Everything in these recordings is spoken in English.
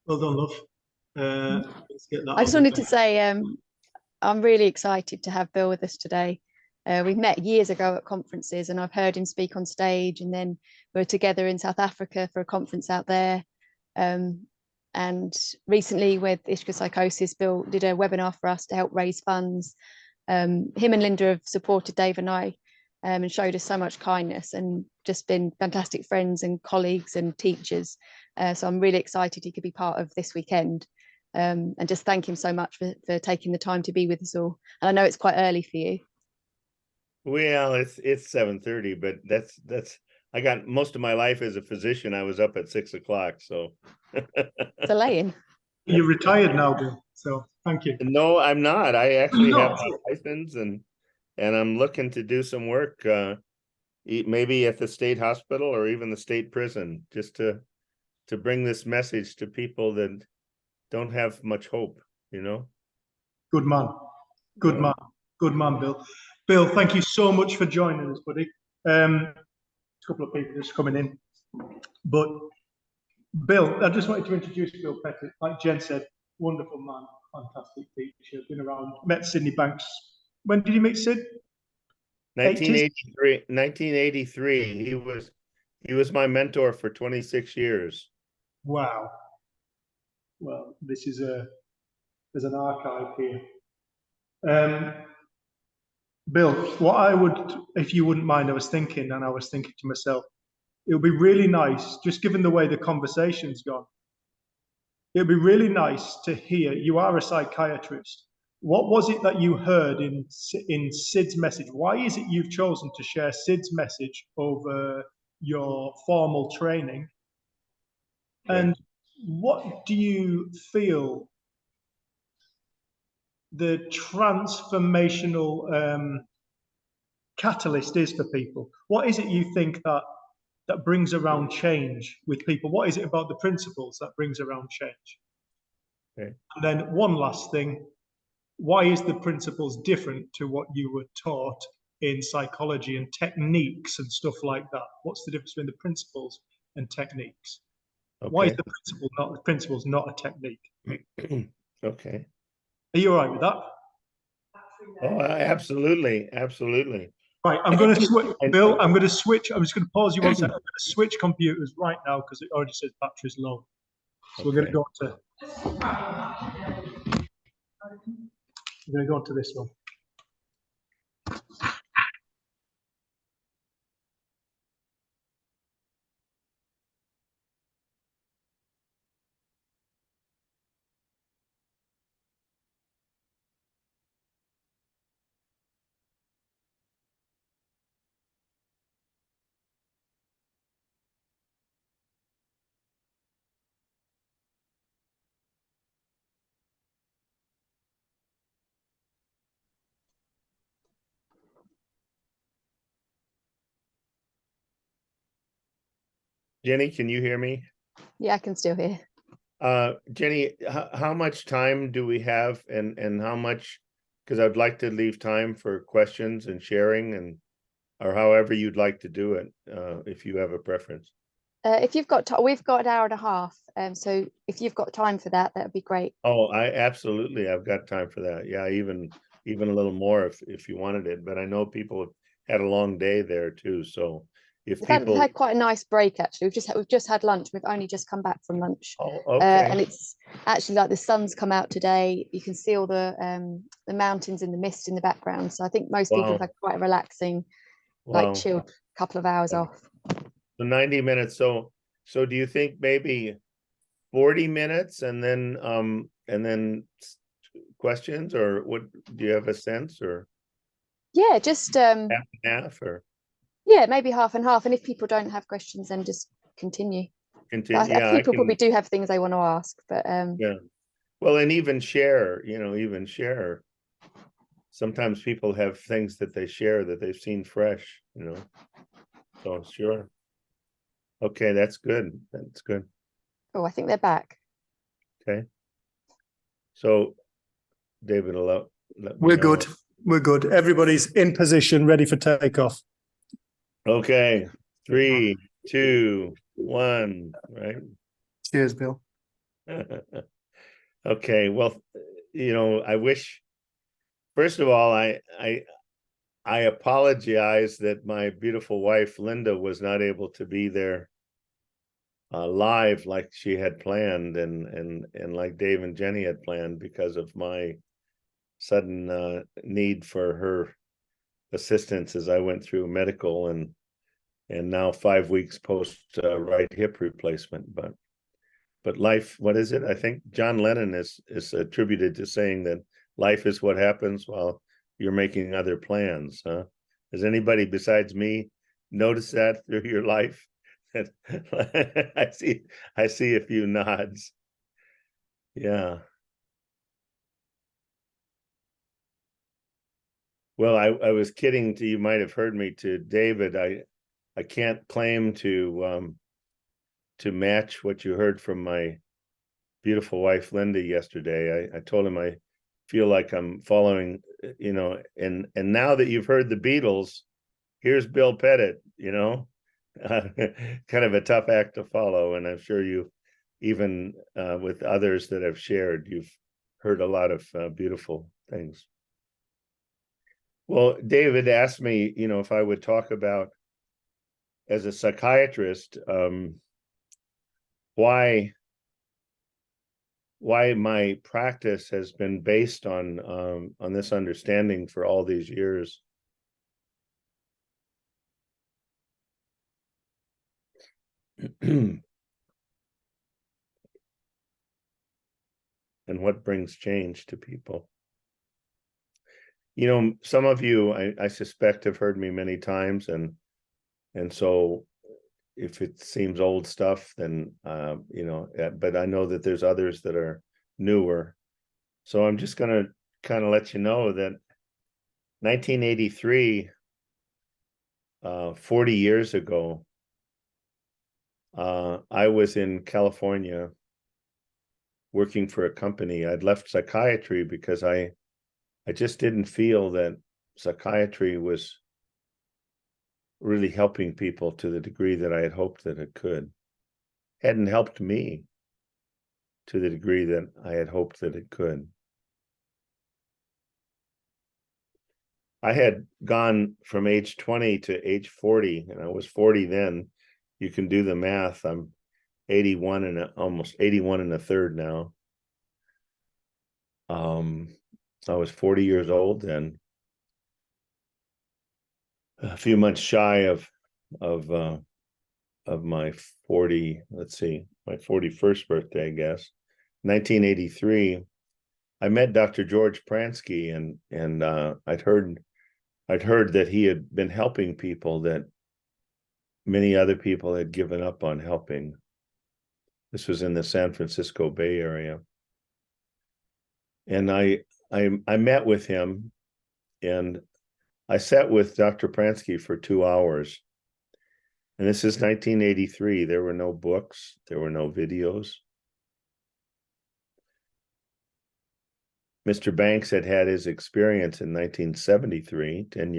Well done, love. Let's get that I just over wanted there. to say I'm really excited to have Bill with us today. We've met years ago at conferences and I've heard him speak on stage, and then we were together in South Africa for a conference out there. And recently with ischiocytosis, Bill did a webinar for us to help raise funds. Him and Linda have supported Dave and I, and showed us so much kindness and just been fantastic friends and colleagues and teachers. So I'm really excited he could be part of this weekend. And just thank him so much for taking the time to be with us all. And I know it's quite early for you. Well, it's 7:30, but that's I got most of my life as a physician. I was up at 6 o'clock, so It's a lay-in. You're retired now, Bill. So thank you. no, I'm not. I actually have not? my license, and I'm looking to do some work, maybe at the state hospital or even the state prison, just to bring this message to people that don't have much hope, you know. Good man. Good man. Good man, Bill. Bill, thank you so much for joining us, buddy. A couple of people just coming in. But Bill, I just wanted to introduce Bill Pettit. Like Jen said, wonderful man, fantastic teacher, been around, met Sydney Banks. When did you meet Sid? 1983. 1983. He was my mentor for 26 years. Wow. Well, this is there's an archive here. Bill, what I would, if you wouldn't mind, I was thinking to myself, it would be really nice, just given the way the conversation's gone, it would be really nice to hear, you are a psychiatrist, what was it that you heard in Sid's message? Why is it you've chosen to share Sid's message over your formal training? Yeah. And what do you feel the transformational catalyst is for people? What is it you think that brings around change with people? What is it about the principles that brings around change? Okay. And then one last thing, why is the principles different to what you were taught in psychology and techniques and stuff like that? What's the difference between the principles and techniques? Okay. Why is the principles not a technique? Okay. Are you all right with that? Oh, absolutely, absolutely. Right, I'm going to switch, Bill. I'm going to switch. I'm just going to pause you one second. I'm going to switch computers right now because it already says battery's low. So we're going to go to. We're going to go to this one. Jenny, can you hear me? Yeah, I can still hear. Jenny, how much time do we have, and how much, because I'd like to leave time for questions and sharing, and or however you'd like to do it, if you have a preference. If you've got we've got an hour and a half, so if you've got time for that, that would be great. Oh, I've got time for that. Yeah, even a little more if you wanted it, but I know people have had a long day there too, so if we've had quite a nice break actually. We've just had lunch. We've only just come back from lunch. Oh, okay. And it's actually like the sun's come out today. You can see all the mountains in the mist in the background. So I think most people have had quite a relaxing, like chilled couple of hours off. So 90 minutes. So do you think maybe 40 minutes and then questions, or what, do you have a sense, or? Yeah, just half and half, or? Yeah, maybe half and half. And if people don't have questions, then just continue. Yeah, people probably do have things they want to ask, but yeah. Well, and even share, sometimes people have things that they share that they've seen fresh, So sure. Okay, that's good. That's good. Oh, I think they're back. Okay. So David, let me We're know. good. We're good. Everybody's in position, ready for takeoff. Okay. 3, 2, 1. Right. Cheers, Bill. Okay, well, I wish, first of all, I apologize that my beautiful wife Linda was not able to be there live like she had planned, and like Dave and Jenny had planned, because of my sudden need for her assistance as I went through medical and now 5 weeks post right hip replacement. But life, what is it? I think John Lennon is attributed to saying that life is what happens while you're making other plans. Has anybody besides me noticed that through your life? I see a few nods. Yeah. Well, I was kidding to, you might have heard me, to David. I can't claim to match what you heard from my beautiful wife Linda yesterday. I told him I feel like I'm following, and now that you've heard the Beatles, here's Bill Pettit, kind of a tough act to follow. And I'm sure you, even with others that have shared, you've heard a lot of beautiful things. Well, David asked me, if I would talk about, as a psychiatrist, why my practice has been based on this understanding for all these years. And what brings change to people. Some of you, I suspect, have heard me many times, and so if it seems old stuff, then but I know that there's others that are newer. So I'm just going to kind of let you know that 1983, 40 years ago, I was in California working for a company. I'd left psychiatry because I just didn't feel that psychiatry was really helping people to the degree that I had hoped that it could. Hadn't helped me to the degree that I had hoped that it could. I had gone from age 20 to age 40, and I was 40 then. You can do the math. I'm 81 and almost 81 and a third now. I was 40 years old and a few months shy of my 40, let's see, my 41st birthday, I guess. 1983, I met Dr. George Pransky, and I'd heard that he had been helping people that many other people had given up on helping. This was in the San Francisco Bay Area. And I met with him, and I sat with Dr. Pransky for 2 hours. And this is 1983. There were no books, there were no videos. Mr. Banks had had his experience in 1973, 10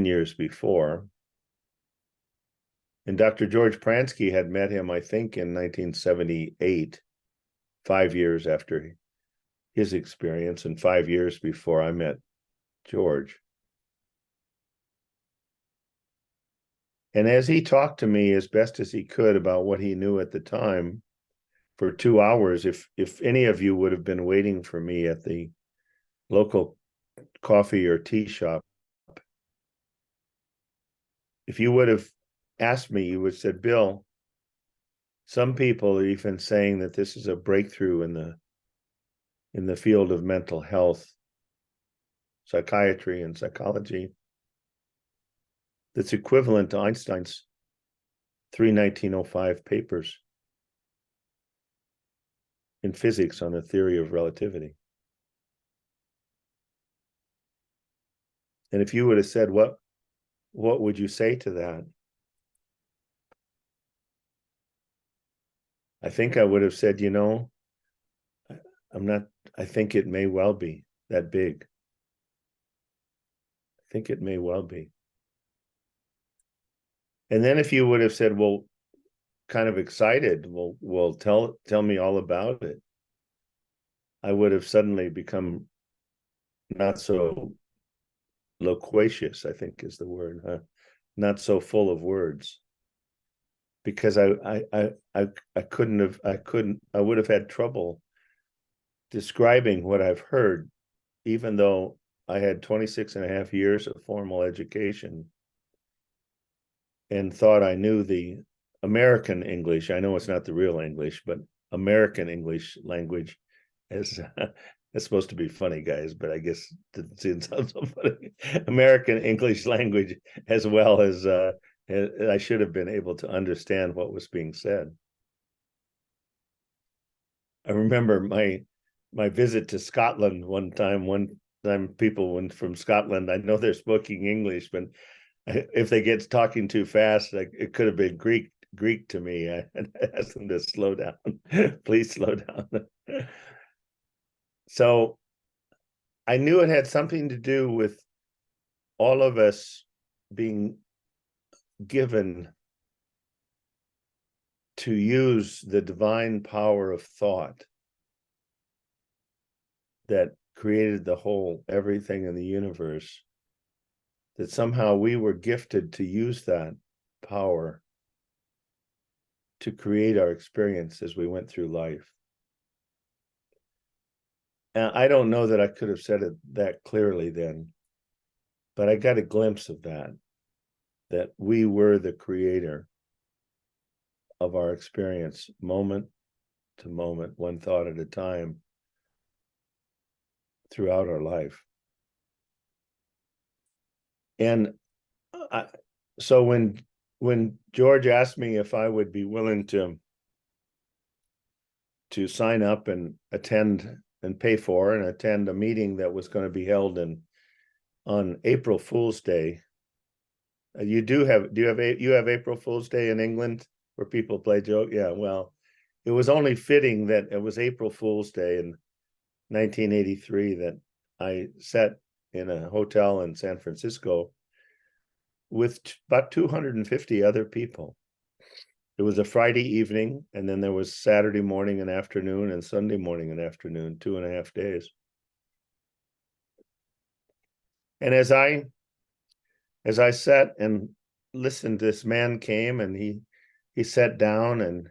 years before. And Dr. George Pransky had met him, I think, in 1978, 5 years after his experience and 5 years before I met George. And as he talked to me as best as he could about what he knew at the time for 2 hours, if any of you would have been waiting for me at the local coffee or tea shop, if you would have asked me, you would have said, Bill, some people are even saying that this is a breakthrough in the field of mental health, psychiatry, and psychology that's equivalent to Einstein's 1905 papers in physics on the theory of relativity. And if you would have said, what would you say to that? I think I would have said, I think it may well be that big. I think it may well be. And then if you would have said, well, kind of excited, well, tell me all about it, I would have suddenly become not so loquacious, I think is the word, huh? Not so full of words, because I would have had trouble describing what I've heard, even though I had 26 and a half years of formal education and thought I knew the American English. I know it's not the real English, but American English language is it's supposed to be funny, guys, but I guess it didn't sound so funny. American English language, as well as I should have been able to understand what was being said. I remember my visit to Scotland one time. One time, people went from Scotland. I know they're speaking English, but if they get talking too fast, like, it could have been Greek to me. I asked them to slow down. Please slow down. So I knew it had something to do with all of us being given to use the divine power of thought that created the whole everything in the universe, that somehow we were gifted to use that power to create our experience as we went through life. And I don't know that I could have said it that clearly then, but I got a glimpse of that we were the creator of our experience, moment to moment, one thought at a time, throughout our life. And so when George asked me if I would be willing to sign up and attend and pay for and attend a meeting that was going to be held on April Fool's Day. You have April Fool's Day in England where people play joke? Yeah, well, it was only fitting that it was April Fool's Day in 1983 that I sat in a hotel in San Francisco with about 250 other people. It was a Friday evening, and then there was Saturday morning and afternoon and Sunday morning and afternoon, 2.5 days. And as I sat and listened, this man came and he sat down and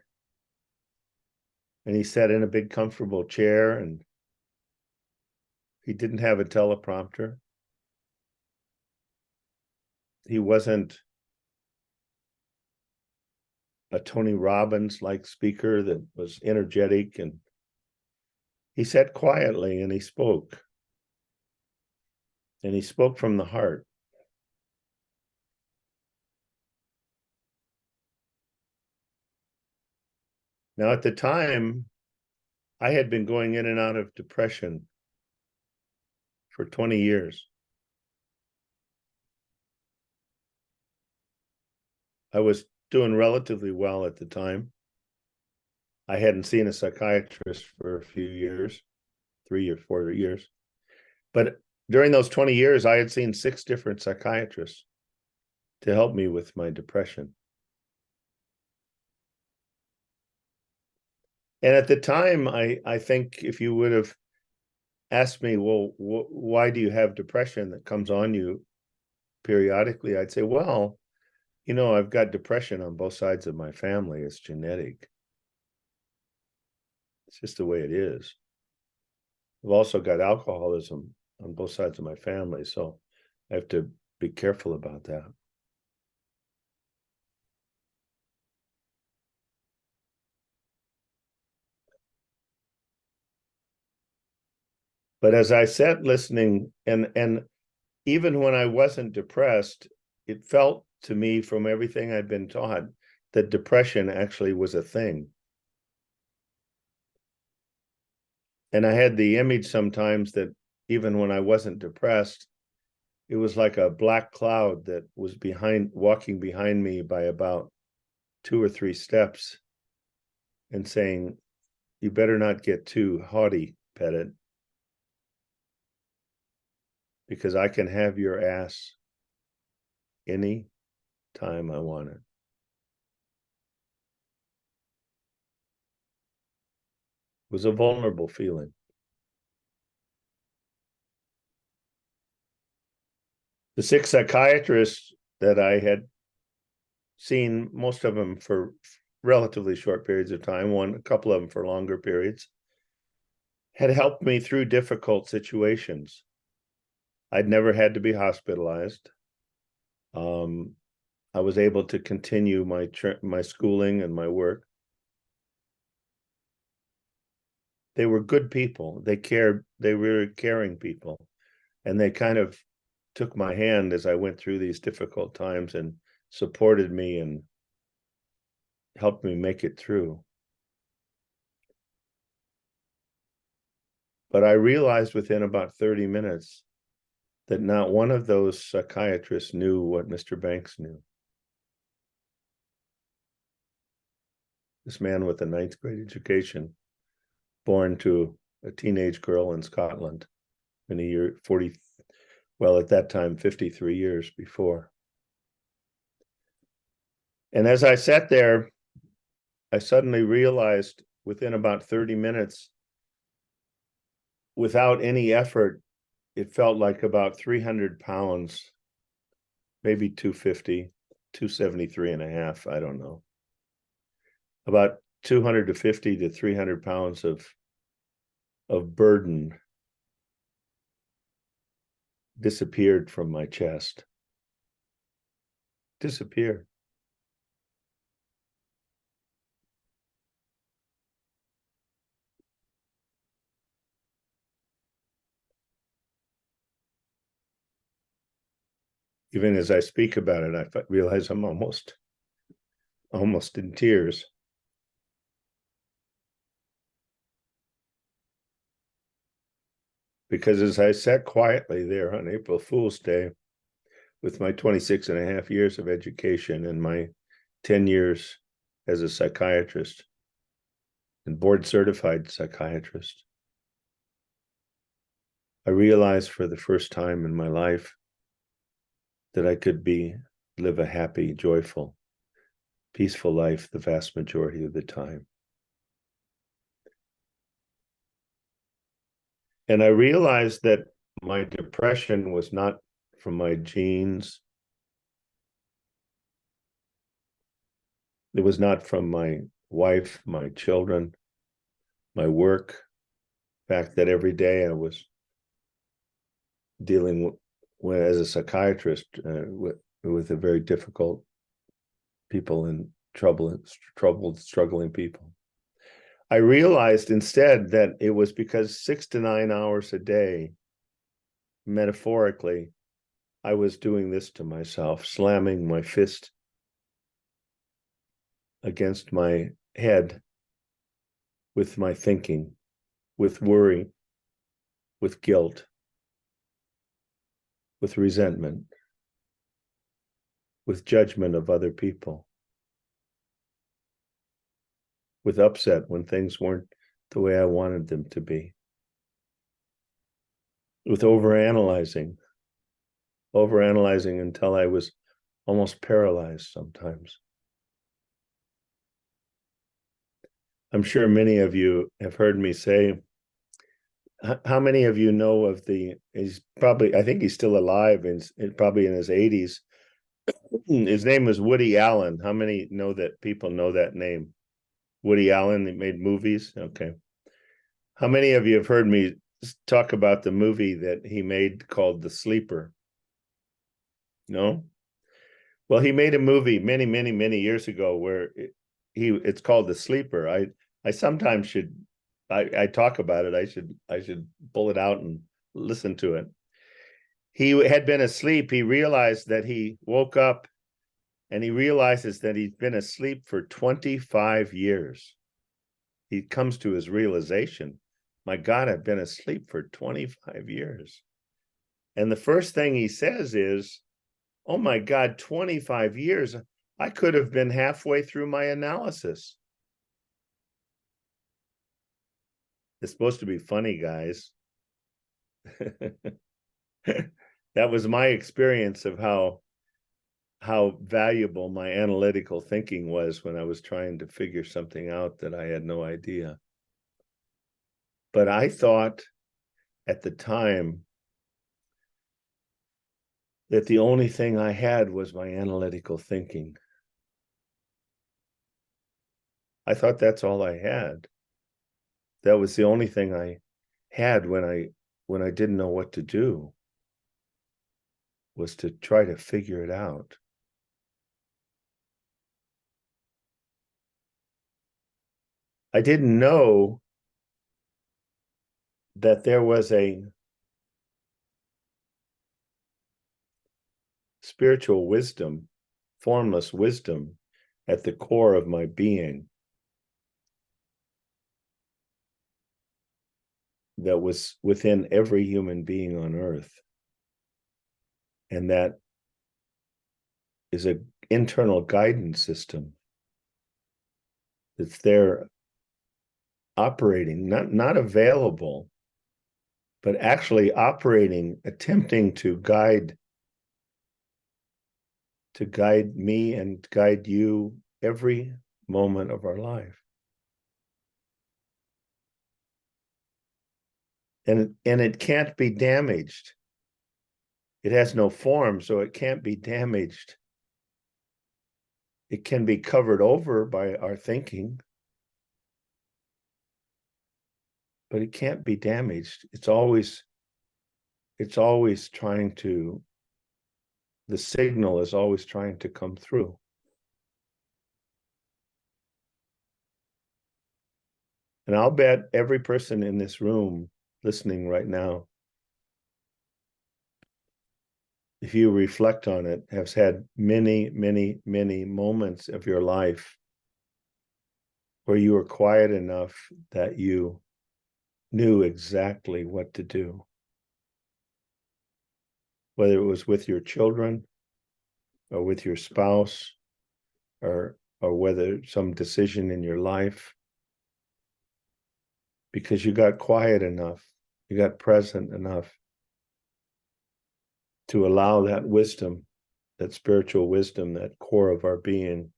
he sat in a big comfortable chair, and he didn't have a teleprompter. He wasn't a Tony Robbins-like speaker that was energetic, and he sat quietly and he spoke. And he spoke from the heart. Now, at the time, I had been going in and out of depression for 20 years. I was doing relatively well at the time. I hadn't seen a psychiatrist for a few years, 3 or 4 years. But during those 20 years, I had seen 6 different psychiatrists to help me with my depression. And at the time, I think if you would have asked me, well, why do you have depression that comes on you periodically? I'd say, well, I've got depression on both sides of my family. It's genetic. It's just the way it is. I've also got alcoholism on both sides of my family, so I have to be careful about that. But as I sat listening, and even when I wasn't depressed, it felt to me from everything I'd been taught that depression actually was a thing. And I had the image sometimes that even when I wasn't depressed, it was like a black cloud that was walking behind me by about 2 or 3 steps and saying, you better not get too haughty, Pettit, because I can have your ass any time I want it. was a vulnerable feeling. The 6 psychiatrists that I had seen, most of them for relatively short periods of time, a couple of them for longer periods, had helped me through difficult situations. I'd never had to be hospitalized. I was able to continue my schooling and my work. They were good people. They cared. They were caring people, and they kind of took my hand as I went through these difficult times and supported me and helped me make it through. But I realized within about 30 minutes that not one of those psychiatrists knew what Mr. Banks knew. This man with a 9th grade education, born to a teenage girl in Scotland in a year 40, well, at that time, 53 years before. And as I sat there, I suddenly realized within about 30 minutes, without any effort, it felt like about 300 pounds, maybe 250, 273 and a half, I don't know. About 250 to 300 pounds of burden disappeared from my chest. Disappeared. Even as I speak about it, I realize I'm almost in tears. Because as I sat quietly there on April Fool's Day with my 26 and a half years of education and my 10 years as a psychiatrist and board certified psychiatrist, I realized for the first time in my life that I could live a happy, joyful, peaceful life the vast majority of the time. And I realized that my depression was not from my genes. It was not from my wife, my children, my work. The fact that every day I was dealing with as a psychiatrist with a very difficult people in troubled, struggling people. I realized instead that it was because 6 to 9 hours a day, metaphorically, I was doing this to myself, slamming my fist against my head with my thinking, with worry, with guilt, with resentment, with judgment of other people, with upset when things weren't the way I wanted them to be, with overanalyzing until I was almost paralyzed sometimes. I'm sure many of you have heard me say, how many of you know of I think he's still alive, and probably in his 80s. His name was Woody Allen. How many people know that name? Woody Allen, that made movies? Okay. How many of you have heard me talk about the movie that he made called The Sleeper? No? Well, he made a movie many, many, many years ago where it's called The Sleeper. I sometimes should, I talk about it. I should pull it out and listen to it. He had been asleep. He realized that he woke up, and he realizes that he's been asleep for 25 years. He comes to his realization, my God, I've been asleep for 25 years. And the first thing he says is, oh my God, 25 years. I could have been halfway through my analysis. It's supposed to be funny, guys. That was my experience of how valuable my analytical thinking was when I was trying to figure something out that I had no idea. But I thought at the time that the only thing I had was my analytical thinking. I thought that's all I had. That was the only thing I had when I didn't know what to do, was to try to figure it out. I didn't know that there was a spiritual wisdom, formless wisdom at the core of my being that was within every human being on earth. And that is an internal guidance system that's there operating, not available, but actually operating, attempting to guide me and guide you every moment of our life. And it can't be damaged. It has no form, so it can't be damaged. It can be covered over by our thinking, but it can't be damaged. It's always trying to, the signal is always trying to come through. And I'll bet every person in this room listening right now, if you reflect on it, has had many, many, many moments of your life where you were quiet enough that you knew exactly what to do. Whether it was with your children or with your spouse, or whether some decision in your life, because you got quiet enough, you got present enough to allow that wisdom, that spiritual wisdom, that core of our being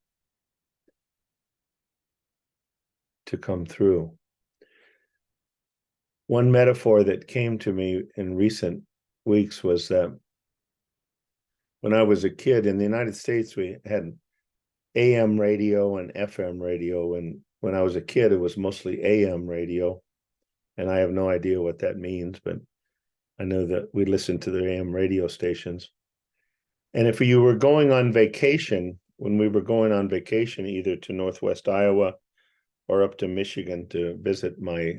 to come through. One metaphor that came to me in recent weeks was that when I was a kid in the United States, we had AM radio and FM radio. And when I was a kid, it was mostly AM radio. And I have no idea what that means, but I know that we listened to the AM radio stations. And if you were going on vacation, when we were going on vacation, either to Northwest Iowa or up to Michigan to visit my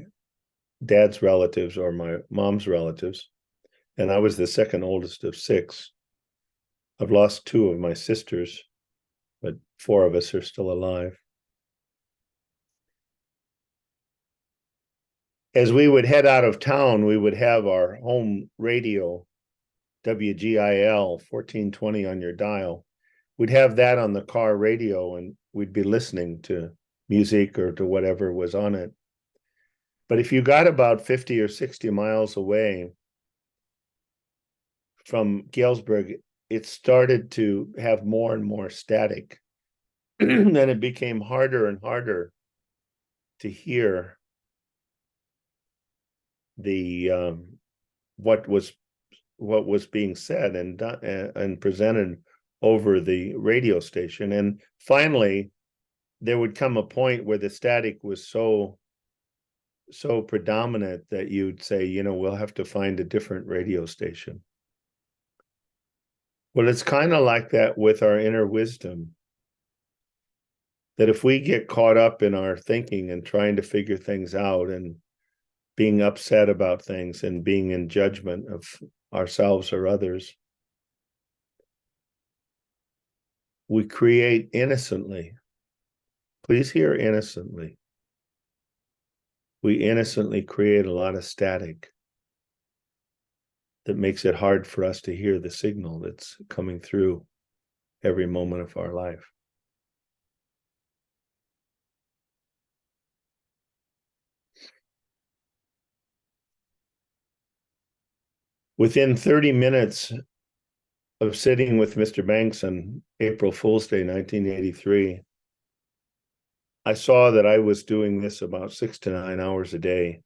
dad's relatives or my mom's relatives, and I was the second oldest of 6. I've lost 2 of my sisters, but 4 of us are still alive. As we would head out of town, we would have our home radio, WGIL 1420 on your dial. We'd have that on the car radio, and we'd be listening to music or to whatever was on it. But if you got about 50 or 60 miles away from Galesburg, it started to have more and more static. Then it became harder and harder to hear the what was being said and presented over the radio station. And finally, there would come a point where the static was so predominant that you'd say, we'll have to find a different radio station. Well, it's kind of like that with our inner wisdom, that if we get caught up in our thinking and trying to figure things out and being upset about things and being in judgment of ourselves or others, we create innocently. Please hear innocently. We innocently create a lot of static that makes it hard for us to hear the signal that's coming through every moment of our life. Within 30 minutes of sitting with Mr. Banks on April Fool's Day, 1983, I saw that I was doing this about 6 to 9 hours a day.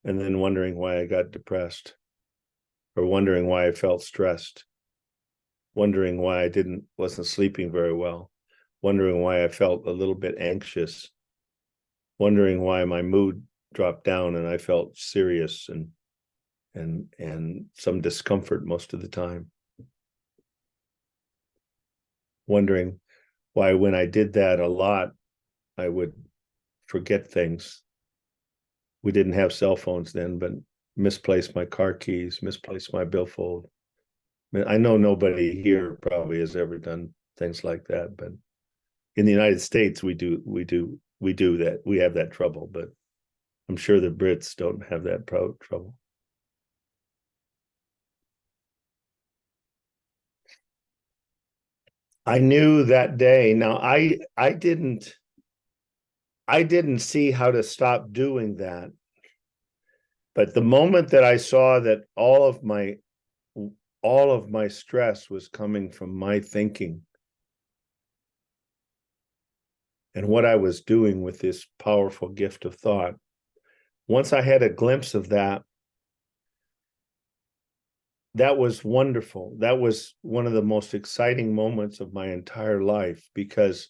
and then wondering why I got depressed, or wondering why I felt stressed, wondering why I wasn't sleeping very well, wondering why I felt a little bit anxious, wondering why my mood dropped down and I felt serious and some discomfort most of the time. Wondering why when I did that a lot, I would forget things. We didn't have cell phones then, but misplaced my car keys, misplaced my billfold. I mean, I know nobody here probably has ever done things like that, but in the United States, we do that. We have that trouble, but I'm sure the Brits don't have that trouble. I knew that day. Now I didn't see how to stop doing that. But the moment that I saw that all of my stress was coming from my thinking and what I was doing with this powerful gift of thought, once I had a glimpse of that, that was wonderful. That was one of the most exciting moments of my entire life because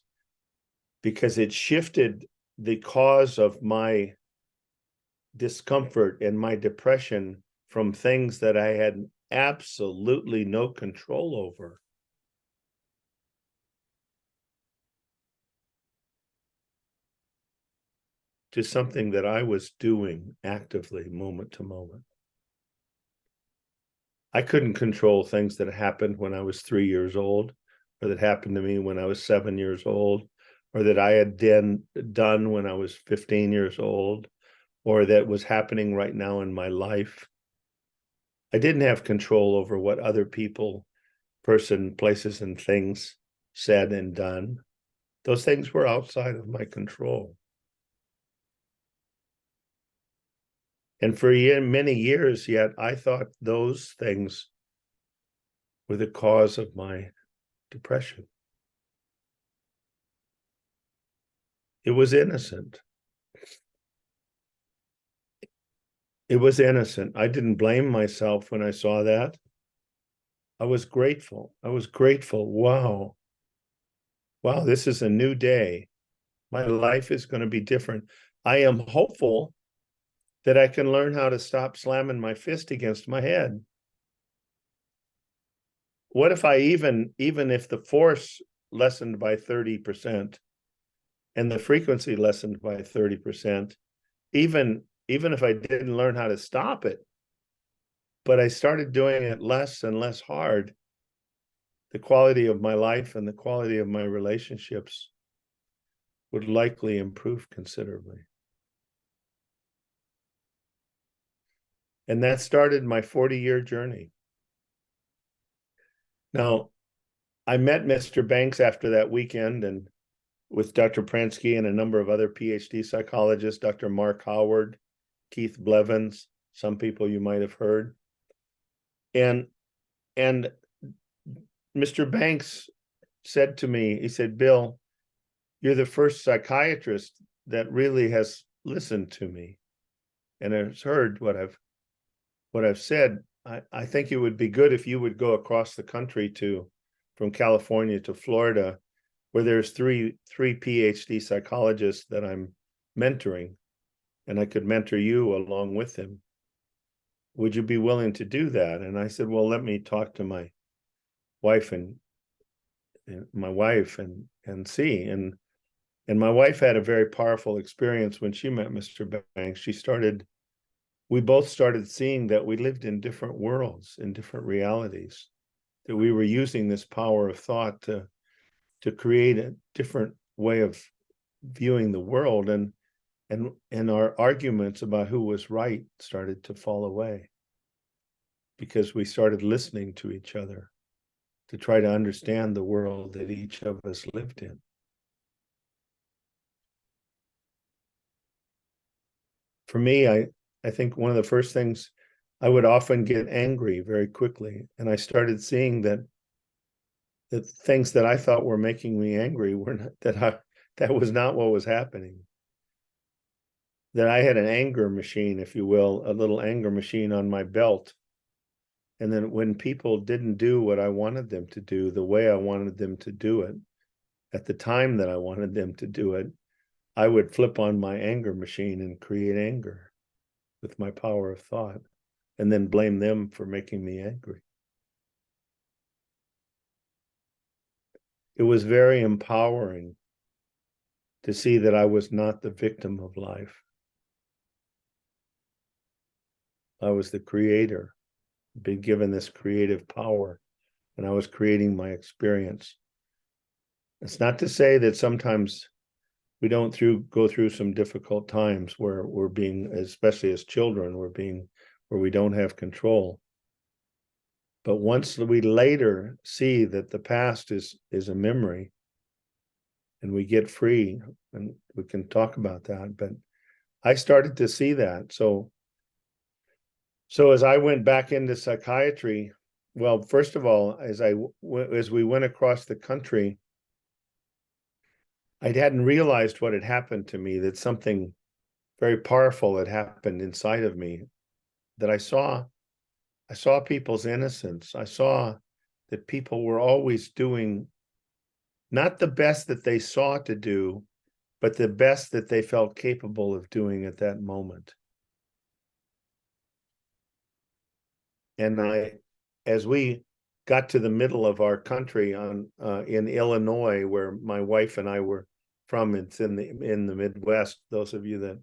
it shifted the cause of my discomfort and my depression from things that I had absolutely no control over to something that I was doing actively moment to moment. I couldn't control things that happened when I was 3 years old, or that happened to me when I was 7 years old, or that I had done when I was 15 years old, or that was happening right now in my life. I didn't have control over what other people, places, and things said and done. Those things were outside of my control. And for many years yet, I thought those things were the cause of my depression. It was innocent. It was innocent. I didn't blame myself when I saw that. I was grateful. Wow. Wow, this is a new day. My life is going to be different. I am hopeful that I can learn how to stop slamming my fist against my head. What if I even if the force lessened by 30% and the frequency lessened by 30%, even if I didn't learn how to stop it, but I started doing it less and less hard, the quality of my life and the quality of my relationships would likely improve considerably. And that started my 40-year journey. Now, I met Mr. Banks after that weekend, and with Dr. Pransky and a number of other PhD psychologists, Dr. Mark Howard, Keith Blevins, some people you might have heard. And Mr. Banks said to me, he said, "Bill, you're the first psychiatrist that really has listened to me and has heard what I've said. I think it would be good if you would go across the country from California to Florida, where there's three PhD psychologists that I'm mentoring, and I could mentor you along with them. Would you be willing to do that?" And I said, "Well, let me talk to my wife and see." And my wife had a very powerful experience when she met Mr. Banks. We both started seeing that we lived in different worlds, in different realities, that we were using this power of thought to create a different way of viewing the world, and our arguments about who was right started to fall away because we started listening to each other to try to understand the world that each of us lived in. For me, I think one of the first things, I would often get angry very quickly, and I started seeing that the things that I thought were making me angry were not, that was not what was happening. that I had an anger machine, if you will, a little anger machine on my belt. And then when people didn't do what I wanted them to do, the way I wanted them to do it, at the time that I wanted them to do it, I would flip on my anger machine and create anger with my power of thought, and then blame them for making me angry. It was very empowering to see that I was not the victim of life. I was the creator, been given this creative power, and I was creating my experience. It's not to say that sometimes we don't go through some difficult times where we're being, especially as children, where we don't have control. But once we later see that the past is a memory, and we get free, and we can talk about that. But I started to see that. So as I went back into psychiatry, well, first of all, as we went across the country, I hadn't realized what had happened to me, that something very powerful had happened inside of me, that I saw people's innocence. I saw that people were always doing not the best that they saw to do, but the best that they felt capable of doing at that moment. And as we got to the middle of our country in Illinois, where my wife and I were from, it's in the Midwest. Those of you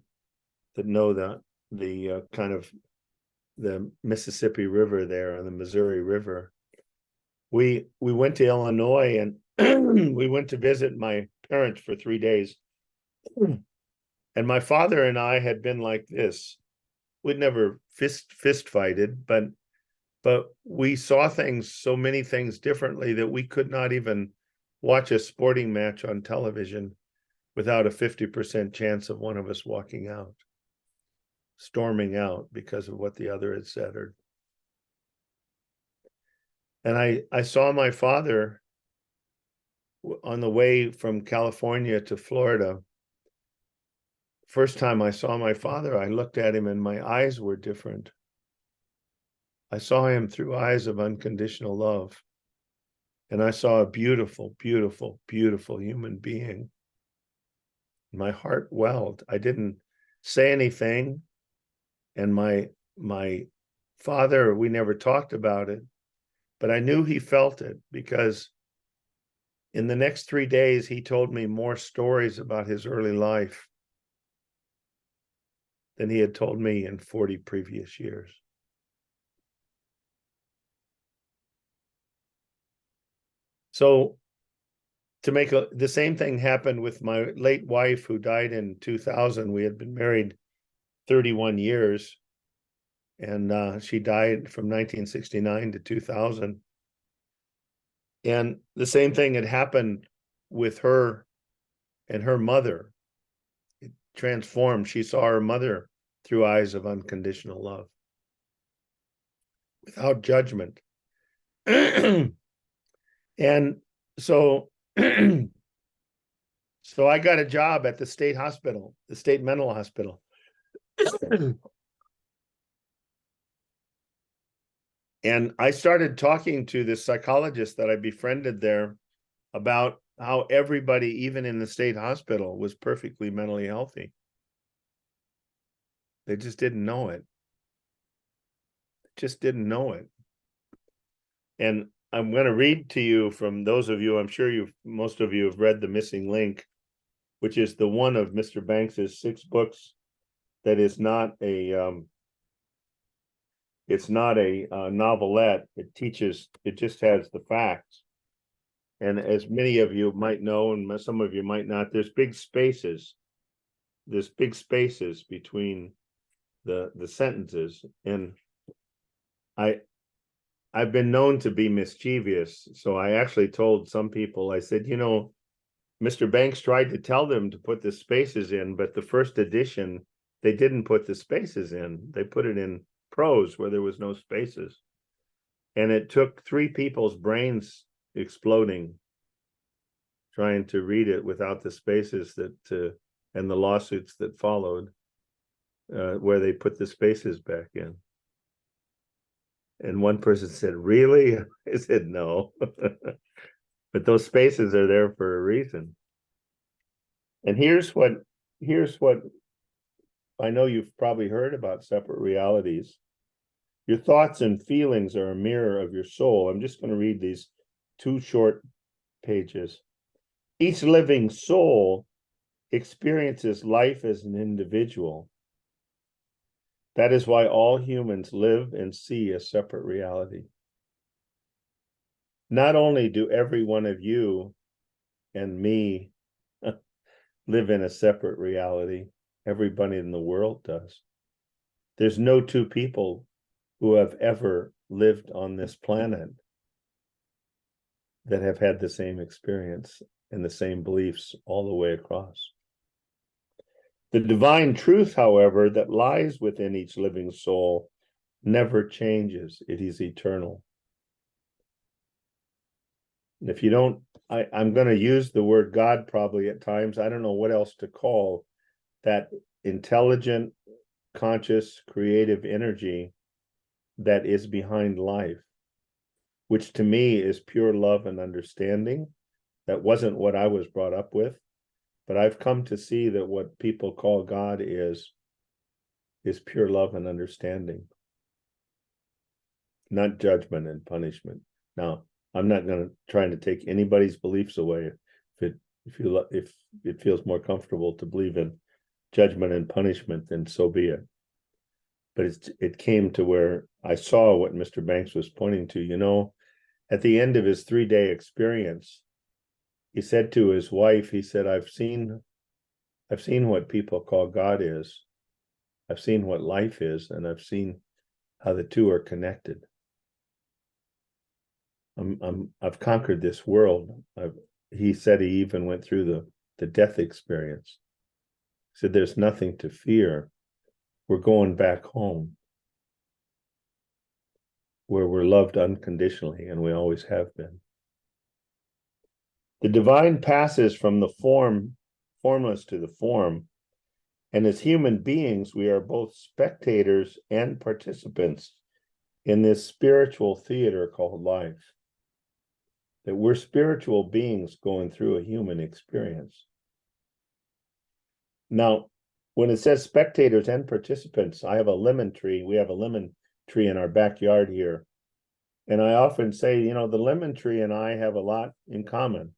that know the kind of the Mississippi River there and the Missouri River, we went to Illinois, and we went to visit my parents for 3 days. And my father and I had been like this. We'd never fist fighted, but we saw so many things differently, that we could not even watch a sporting match on television without a 50% chance of one of us walking out, storming out because of what the other had said. And I saw my father on the way from California to Florida. First time I saw my father, I looked at him and my eyes were different. I saw him through eyes of unconditional love. And I saw a beautiful, beautiful, beautiful human being. My heart welled. I didn't say anything. And my father, we never talked about it, but I knew he felt it, because in the next 3 days, he told me more stories about his early life than he had told me in 40 previous years. So the same thing happened with my late wife, who died in 2000. We had been married 31 years, and she died from 1969 to 2000. And the same thing had happened with her and her mother. It transformed. She saw her mother through eyes of unconditional love, without judgment. And so I got a job at the state hospital, the state mental hospital. And I started talking to this psychologist that I befriended there about how everybody, even in the state hospital, was perfectly mentally healthy. They just didn't know it. Just didn't know it. And I'm going to read to you from those of you, I'm sure most of you have read The Missing Link, which is the one of Mr. Banks's 6 books that is not it's not a novelette. It just has the facts. And as many of you might know, and some of you might not, there's big spaces. There's big spaces between the sentences. And I've been known to be mischievous. So I actually told some people, I said, Mr. Banks tried to tell them to put the spaces in, but the first edition, they didn't put the spaces in. They put it in prose where there was no spaces. And it took 3 people's brains exploding trying to read it without the spaces and the lawsuits that followed. where they put the spaces back in. And one person said, "Really?" I said, "No." But those spaces are there for a reason. And here's what I know you've probably heard about separate realities. Your thoughts and feelings are a mirror of your soul. I'm just going to read these 2 short pages. Each living soul experiences life as an individual. That is why all humans live and see a separate reality. Not only do every one of you and me live in a separate reality, everybody in the world does. There's no 2 people who have ever lived on this planet that have had the same experience and the same beliefs all the way across. The divine truth, however, that lies within each living soul never changes. It is eternal. And if you don't, I'm going to use the word God probably at times. I don't know what else to call that intelligent, conscious, creative energy that is behind life, which to me is pure love and understanding. That wasn't what I was brought up with, but I've come to see that what people call God is pure love and understanding, not judgment and punishment. Now, I'm not going to try to take anybody's beliefs away. If it feels more comfortable to believe in judgment and punishment, then so be it. But it came to where I saw what Mr. Banks was pointing to. You know, at the end of his 3-day experience, he said to his wife, he said, I've seen what people call God is. I've seen what life is, and I've seen how the 2 are connected. I've conquered this world. He said he even went through the death experience. He said, there's nothing to fear. We're going back home where we're loved unconditionally, and we always have been. The divine passes from the formless to the form, and as human beings, we are both spectators and participants in this spiritual theater called life. That we're spiritual beings going through a human experience. Now, when it says spectators and participants, I have a lemon tree. We have a lemon tree in our backyard here. And I often say, you know, the lemon tree and I have a lot in common.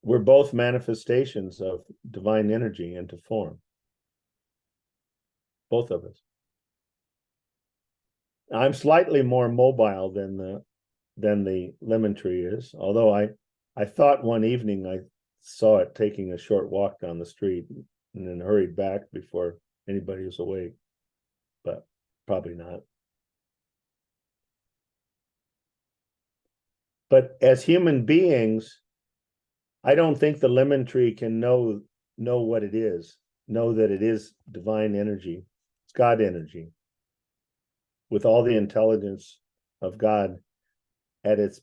We're both manifestations of divine energy into form. Both of us. I'm slightly more mobile than the lemon tree is, although I thought one evening I saw it taking a short walk down the street and then hurried back before anybody was awake, but probably not. But as human beings, I don't think the lemon tree can know what it is, know that it is divine energy. It's God energy with all the intelligence of God at its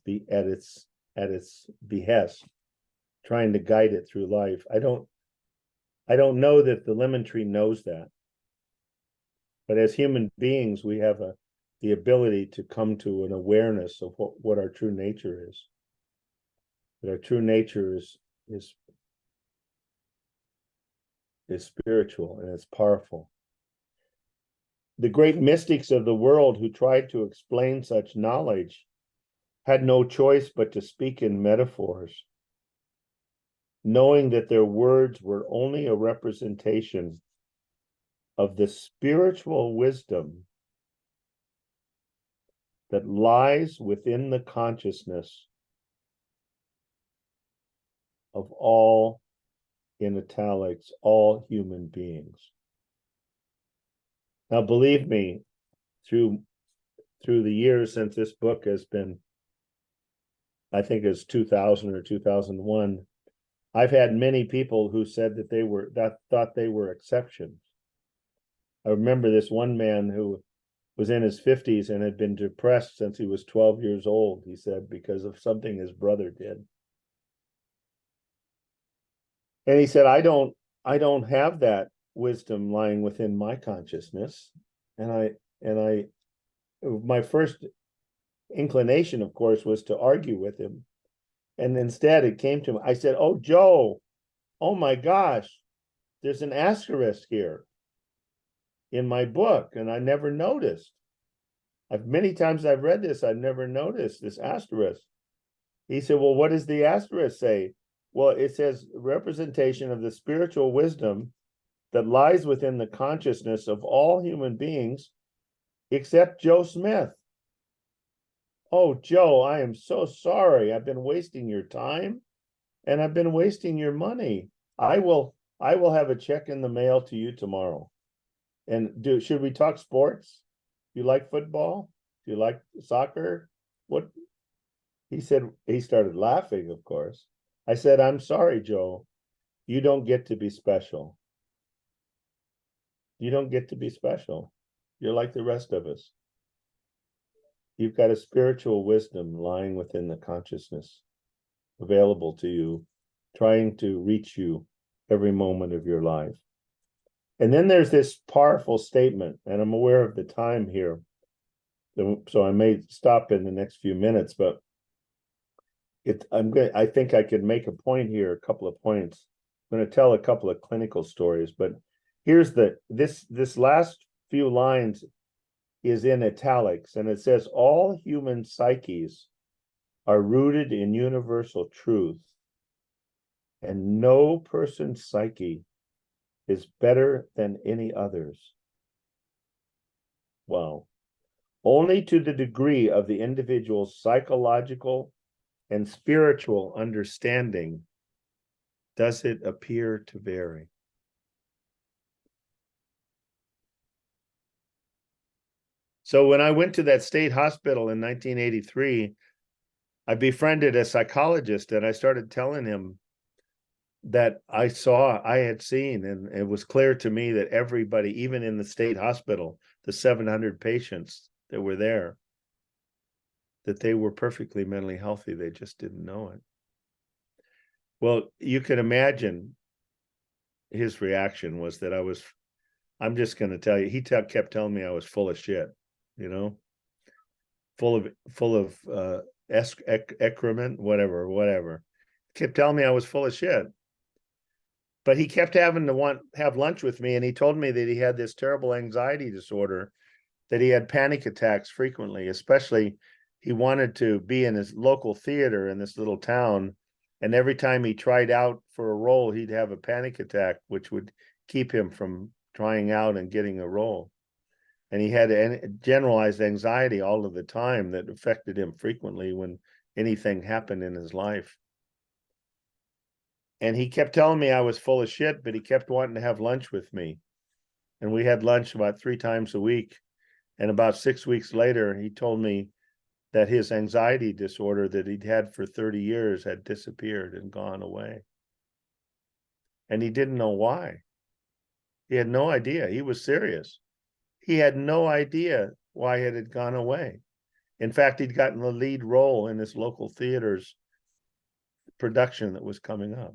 behest, trying to guide it through life. I don't know that the lemon tree knows that. But as human beings, we have the ability to come to an awareness of what our true nature is. That our true nature is spiritual and it's powerful. The great mystics of the world who tried to explain such knowledge had no choice but to speak in metaphors, knowing that their words were only a representation of the spiritual wisdom that lies within the consciousness of all, in italics, all human beings. Now, believe me, through the years since this book has been, I think it's 2000 or 2001, I've had many people who said that thought they were exceptions. I remember this one man who was in his 50s and had been depressed since he was 12 years old, he said, because of something his brother did. And he said, I don't have that wisdom lying within my consciousness. And my first inclination, of course, was to argue with him. And instead it came to me. I said, oh, Joe, oh my gosh, there's an asterisk here in my book, and I never noticed. Many times I've read this, I've never noticed this asterisk. He said, well, what does the asterisk say? Well, it says representation of the spiritual wisdom that lies within the consciousness of all human beings except Joe Smith. Oh, Joe, I am so sorry. I've been wasting your time and I've been wasting your money. I will have a check in the mail to you tomorrow. And should we talk sports? Do you like football? Do you like soccer? What? He said, he started laughing, of course. I said, I'm sorry, Joe. You don't get to be special. You don't get to be special. You're like the rest of us. You've got a spiritual wisdom lying within the consciousness available to you, trying to reach you every moment of your life. And then there's this powerful statement, and I'm aware of the time here, so I may stop in the next few minutes, but I think I could make a point here, a couple of points. I'm going to tell a couple of clinical stories, but here's this last few lines is in italics, and it says, all human psyches are rooted in universal truth, and no person's psyche is better than any others. Wow. Only to the degree of the individual's psychological and spiritual understanding does it appear to vary. So when I went to that state hospital in 1983, I befriended a psychologist, and I started telling him that I had seen, and it was clear to me that everybody, even in the state hospital, the 700 patients that were there, that they were perfectly mentally healthy. They just didn't know it. Well, you can imagine his reaction was that I'm just going to tell you, he kept telling me I was full of shit, full of excrement, whatever. Kept telling me I was full of shit. But he kept having to have lunch with me, and he told me that he had this terrible anxiety disorder, that he had panic attacks frequently, especially he wanted to be in his local theater in this little town, and every time he tried out for a role, he'd have a panic attack, which would keep him from trying out and getting a role. And he had a generalized anxiety all of the time that affected him frequently when anything happened in his life. And he kept telling me I was full of shit, but he kept wanting to have lunch with me. And we had lunch about 3 times a week. And about 6 weeks later, he told me that his anxiety disorder that he'd had for 30 years had disappeared and gone away. And he didn't know why. He had no idea. He was serious. He had no idea why it had gone away. In fact, he'd gotten the lead role in his local theater's production that was coming up.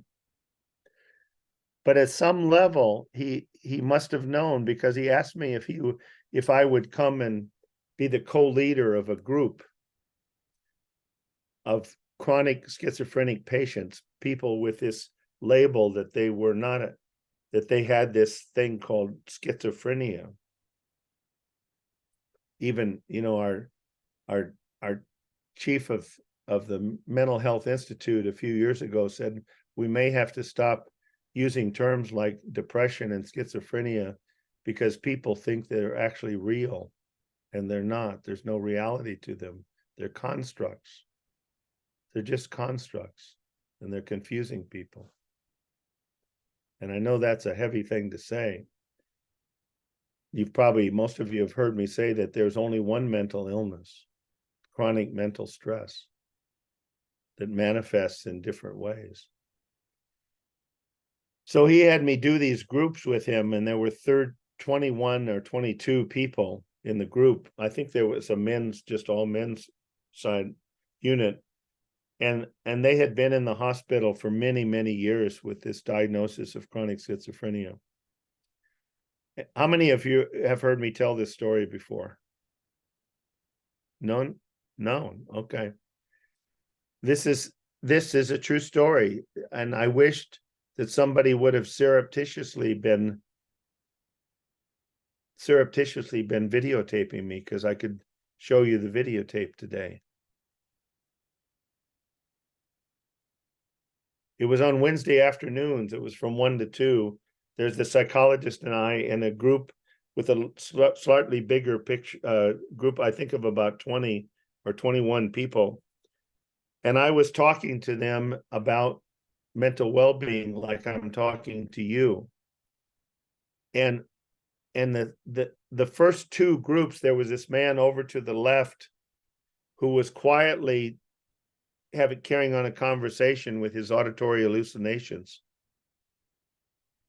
But at some level, he must have known, because he asked me if I would come and be the co-leader of a group of chronic schizophrenic patients, people with this label that they were not, that they had this thing called schizophrenia. Even, our chief of the Mental Health Institute a few years ago said we may have to stop using terms like depression and schizophrenia, because people think they're actually real, and they're not. There's no reality to them. They're constructs. They're just constructs, and they're confusing people. And I know that's a heavy thing to say. Most of you have heard me say that there's only one mental illness, chronic mental stress, that manifests in different ways. So he had me do these groups with him, and there were 21 or 22 people in the group. I think there was a just all men's side unit. and they had been in the hospital for many, many years with this diagnosis of chronic schizophrenia. How many of you have heard me tell this story before? None? No. Okay. This is a true story, and I wished that somebody would have surreptitiously been videotaping me, because I could show you the videotape today. It was on Wednesday afternoons. It was from 1 to 2. There's the psychologist and I and a group with a slightly bigger group, I think of about 20 or 21 people. And I was talking to them about mental well-being like I'm talking to you. And the first two groups, there was this man over to the left who was quietly carrying on a conversation with his auditory hallucinations.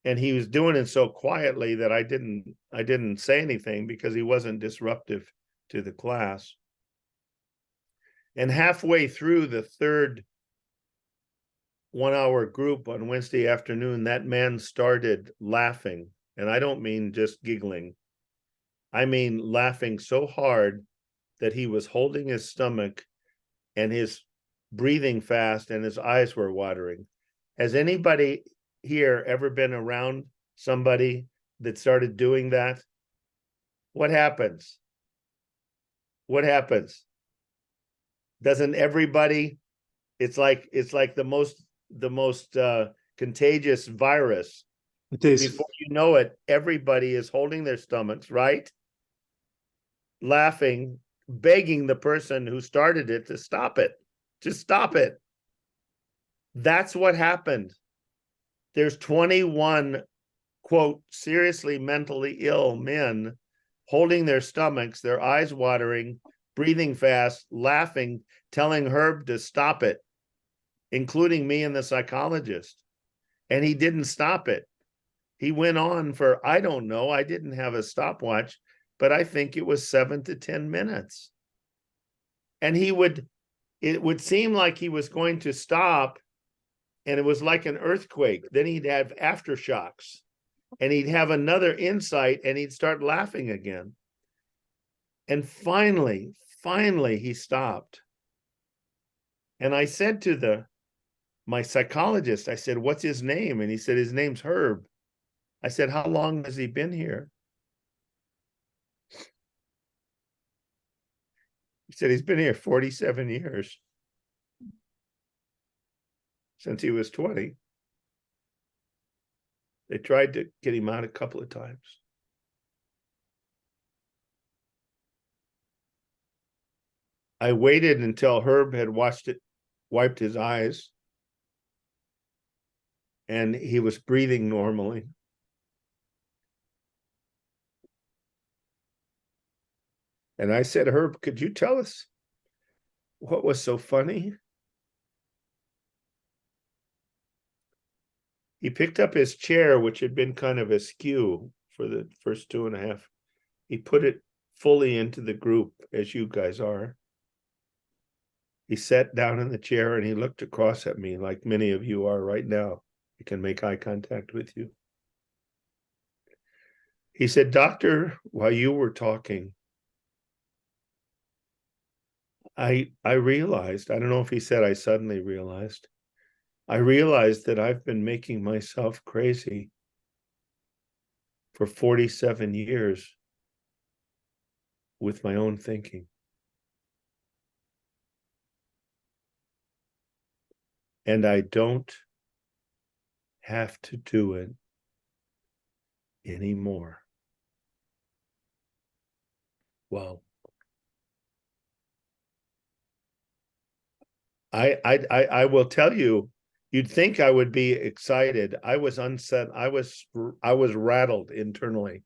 And he was doing it so quietly that I didn't say anything, because he wasn't disruptive to the class. And halfway through the third 1-hour group on Wednesday afternoon, that man started laughing. And I don't mean just giggling. I mean laughing so hard that he was holding his stomach and his breathing fast and his eyes were watering. Has anybody here ever been around somebody that started doing that? What happens? What happens? Doesn't everybody? It's like the most contagious virus. It is. Before you know it, everybody is holding their stomachs, right? Laughing, begging the person who started it to stop it. Just stop it. That's what happened. There's 21, quote, seriously mentally ill men holding their stomachs, their eyes watering, breathing fast, laughing, telling Herb to stop it, including me and the psychologist. And he didn't stop it. He went on for, I don't know, I didn't have a stopwatch, but I think it was 7 to 10 minutes. And it would seem like he was going to stop, and it was like an earthquake. Then he'd have aftershocks, and he'd have another insight, and he'd start laughing again. And finally he stopped. And I said to my psychologist, I said, what's his name? And he said, his name's Herb. I said, how long has he been here? He said, he's been here 47 years. Since he was 20. They tried to get him out a couple of times. I waited until Herb had wiped his eyes, and he was breathing normally. And I said, Herb, could you tell us what was so funny? He picked up his chair, which had been kind of askew for the first 2.5. He put it fully into the group, as you guys are. He sat down in the chair and he looked across at me like many of you are right now. I can make eye contact with you. He said, Doctor, while you were talking, I realized, I don't know if he said I suddenly realized, I realized that I've been making myself crazy for 47 years with my own thinking. And I don't have to do it anymore. Well, I will tell you, you'd think I would be excited. I was unset. I was rattled internally.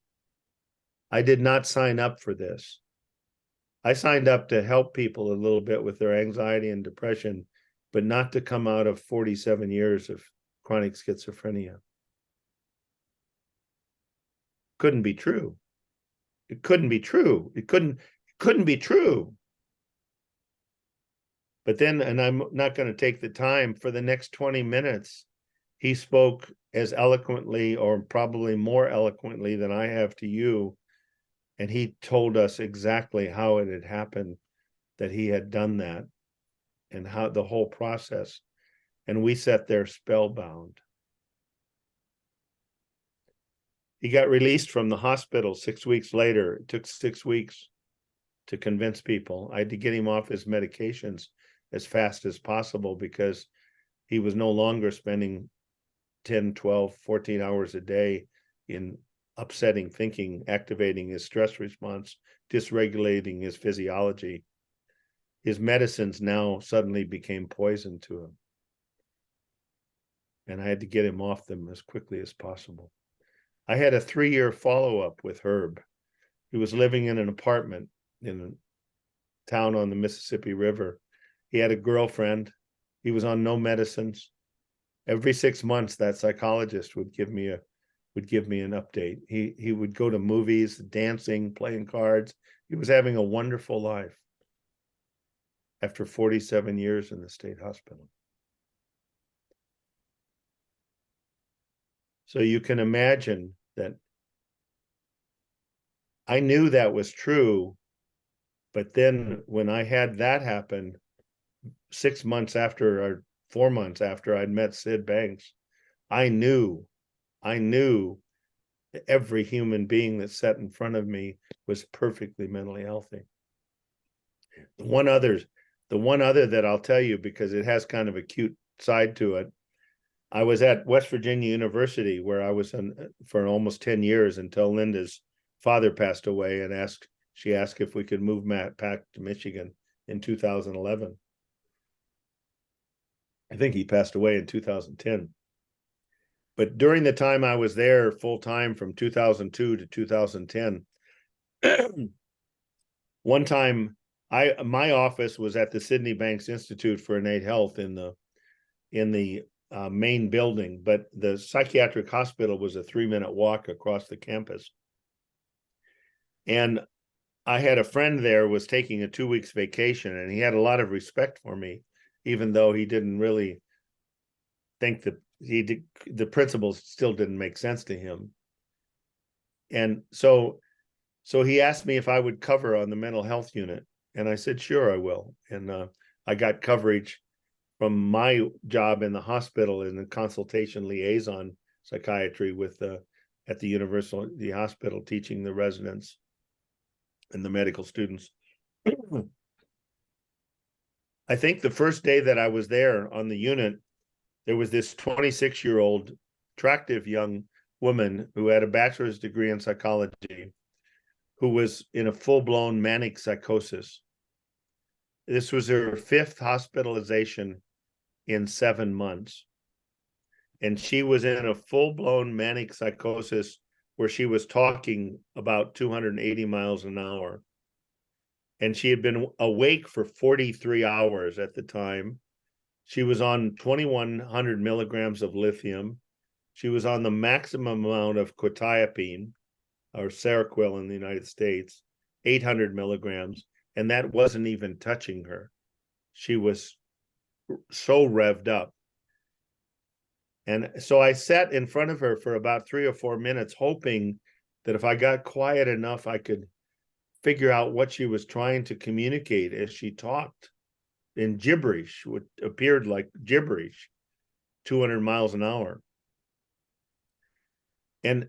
I did not sign up for this. I signed up to help people a little bit with their anxiety and depression, but not to come out of 47 years of chronic schizophrenia. Couldn't be true. It couldn't be true. It couldn't be true. But then, and I'm not going to take the time, for the next 20 minutes, he spoke as eloquently, or probably more eloquently than I have to you. And he told us exactly how it had happened, that he had done that, and how the whole process. And we sat there spellbound. He got released from the hospital 6 weeks later. It took 6 weeks to convince people. I had to get him off his medications as fast as possible, because he was no longer spending 10, 12, 14 hours a day in upsetting thinking, activating his stress response, dysregulating his physiology. His medicines now suddenly became poison to him. And I had to get him off them as quickly as possible. I had a 3-year follow-up with Herb. He was living in an apartment in a town on the Mississippi River. He had a girlfriend. He was on no medicines. Every 6 months, that psychologist would give me an update. He would go to movies, dancing, playing cards. He was having a wonderful life after 47 years in the state hospital. So you can imagine that I knew that was true, but then when I had that happen, 6 months after, or 4 months after I'd met Sid Banks, I knew that every human being that sat in front of me was perfectly mentally healthy. The one other that I'll tell you, because it has kind of a cute side to it. I was at West Virginia University, where I was for almost 10 years, until Linda's father passed away, and she asked if we could move Matt back to Michigan in 2011. I think he passed away in 2010. But during the time I was there full time, from 2002 to 2010, one time my office was at the Sidney Banks Institute for Innate Health in the main building, but the psychiatric hospital was a 3-minute walk across the campus. And I had a friend there was taking a 2 weeks vacation, and he had a lot of respect for me, even though he didn't really think that the principles still didn't make sense to him. And so he asked me if I would cover on the mental health unit, and I said, sure, I will. And I got coverage from my job in the hospital in the consultation liaison psychiatry with at the university hospital, teaching the residents and the medical students. I think the first day that I was there on the unit, there was this 26-year-old attractive young woman who had a bachelor's degree in psychology, who was in a full-blown manic psychosis. This was her 5th hospitalization in 7 months. And she was in a full-blown manic psychosis where she was talking about 280 miles an hour. And she had been awake for 43 hours at the time. She was on 2,100 milligrams of lithium. She was on the maximum amount of quetiapine, or Seroquel in the United States, 800 milligrams, and that wasn't even touching her. She was so revved up. And so I sat in front of her for about 3 or 4 minutes, hoping that if I got quiet enough, I could figure out what she was trying to communicate as she talked in gibberish, what appeared like gibberish, 200 miles an hour. And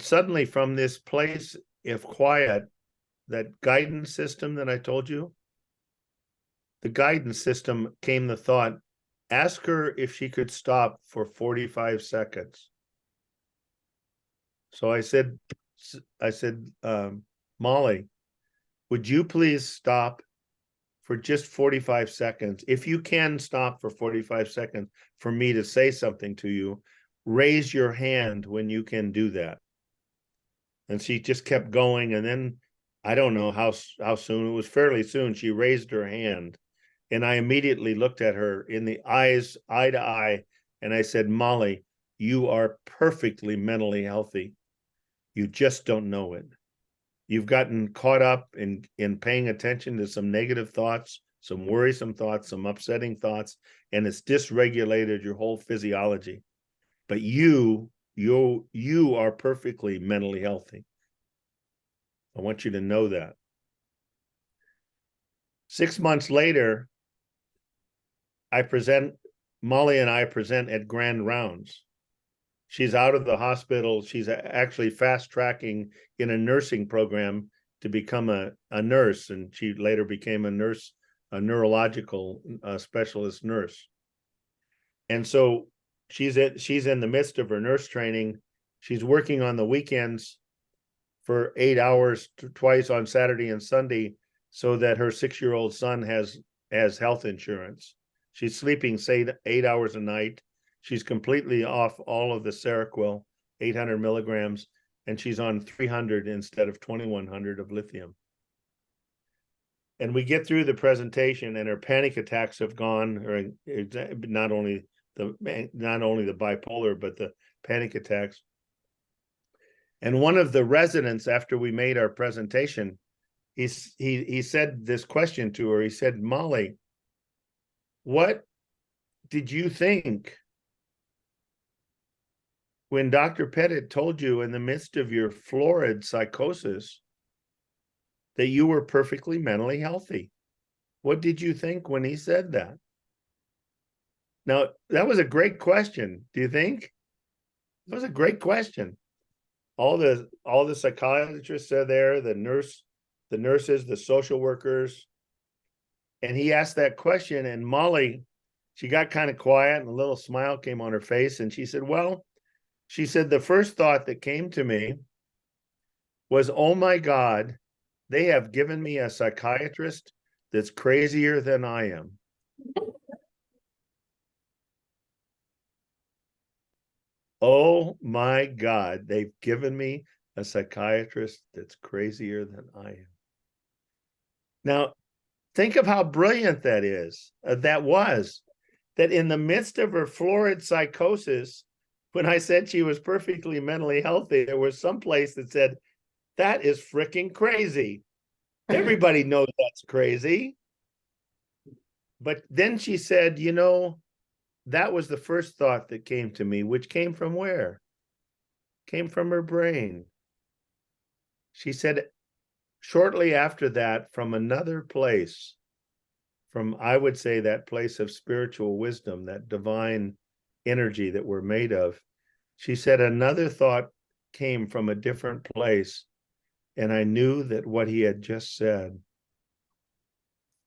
suddenly, from this place of quiet, that guidance system that I told you, the guidance system came the thought, ask her if she could stop for 45 seconds. So I said, Molly, would you please stop for just 45 seconds? If you can stop for 45 seconds for me to say something to you, raise your hand when you can do that. And she just kept going. And then I don't know how soon, it was fairly soon, she raised her hand. And I immediately looked at her in the eyes, eye to eye, and I said, Molly, you are perfectly mentally healthy. You just don't know it. You've gotten caught up in paying attention to some negative thoughts, some worrisome thoughts, some upsetting thoughts, and it's dysregulated your whole physiology. But you are perfectly mentally healthy. I want you to know that. 6 months later, Molly and I present at Grand Rounds. She's out of the hospital. She's actually fast tracking in a nursing program to become a nurse. And she later became a nurse, a neurological specialist nurse. And so she's in the midst of her nurse training. She's working on the weekends for 8 hours twice on Saturday and Sunday so that her 6-year-old son has health insurance. She's sleeping, say, 8 hours a night. She's completely off all of the Seroquel, 800 milligrams, and she's on 300 instead of 2100 of lithium. And we get through the presentation, and her panic attacks have gone, or not only the bipolar, but the panic attacks. And one of the residents, after we made our presentation, he said this question to her. He said, "Molly, what did you think when Dr. Pettit told you in the midst of your florid psychosis that you were perfectly mentally healthy? What did you think when he said that?" Now, that was a great question. Do you think? It was a great question. All the psychiatrists are there, the nurses, the social workers. And he asked that question, and Molly, she got kind of quiet and a little smile came on her face. And she said, well, she said, the first thought that came to me was, oh my God, they have given me a psychiatrist that's crazier than I am. Oh my God, they've given me a psychiatrist that's crazier than I am. Now, think of how brilliant that is. That in the midst of her florid psychosis, when I said she was perfectly mentally healthy, there was some place that said, that is freaking crazy. Everybody knows that's crazy. But then she said, you know, that was the first thought that came to me, which came from where? Came from her brain. She said, shortly after that, from another place, from, I would say, that place of spiritual wisdom, that divine energy that we're made of, she said, another thought came from a different place, and I knew that what he had just said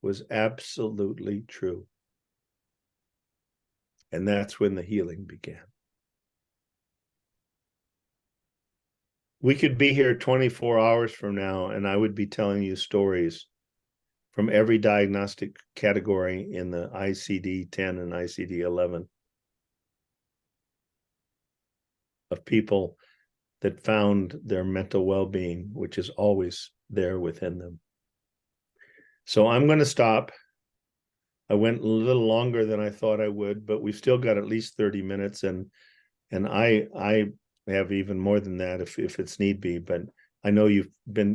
was absolutely true. And that's when the healing began. We could be here 24 hours from now, and I would be telling you stories from every diagnostic category in the ICD-10 and ICD-11 of people that found their mental well-being, which is always there within them. So I'm going to stop. I went a little longer than I thought I would, but we've still got at least 30 minutes, and I have even more than that if it's need be, but I know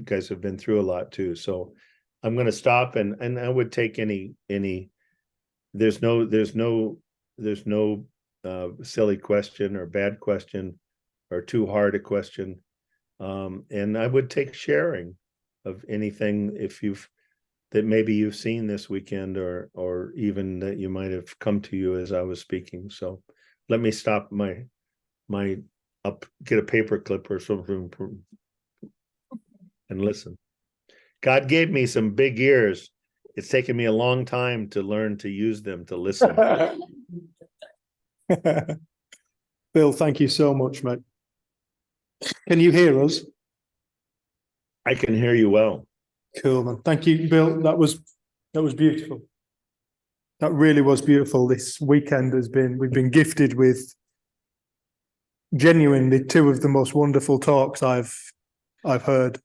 guys have been through a lot too. So I'm going to stop, and I would take any there's no silly question or bad question or too hard a question. And I would take sharing of anything that maybe you've seen this weekend, or even that you might have come to you as I was speaking. So let me stop get a paper clip or something and listen. God gave me some big ears. It's taken me a long time to learn to use them to listen. Bill, thank you so much, mate. Can you hear us? I can hear you well. Cool, man. Thank you, Bill. That was beautiful. That really was beautiful. This weekend we've been gifted with genuinely two of the most wonderful talks I've heard.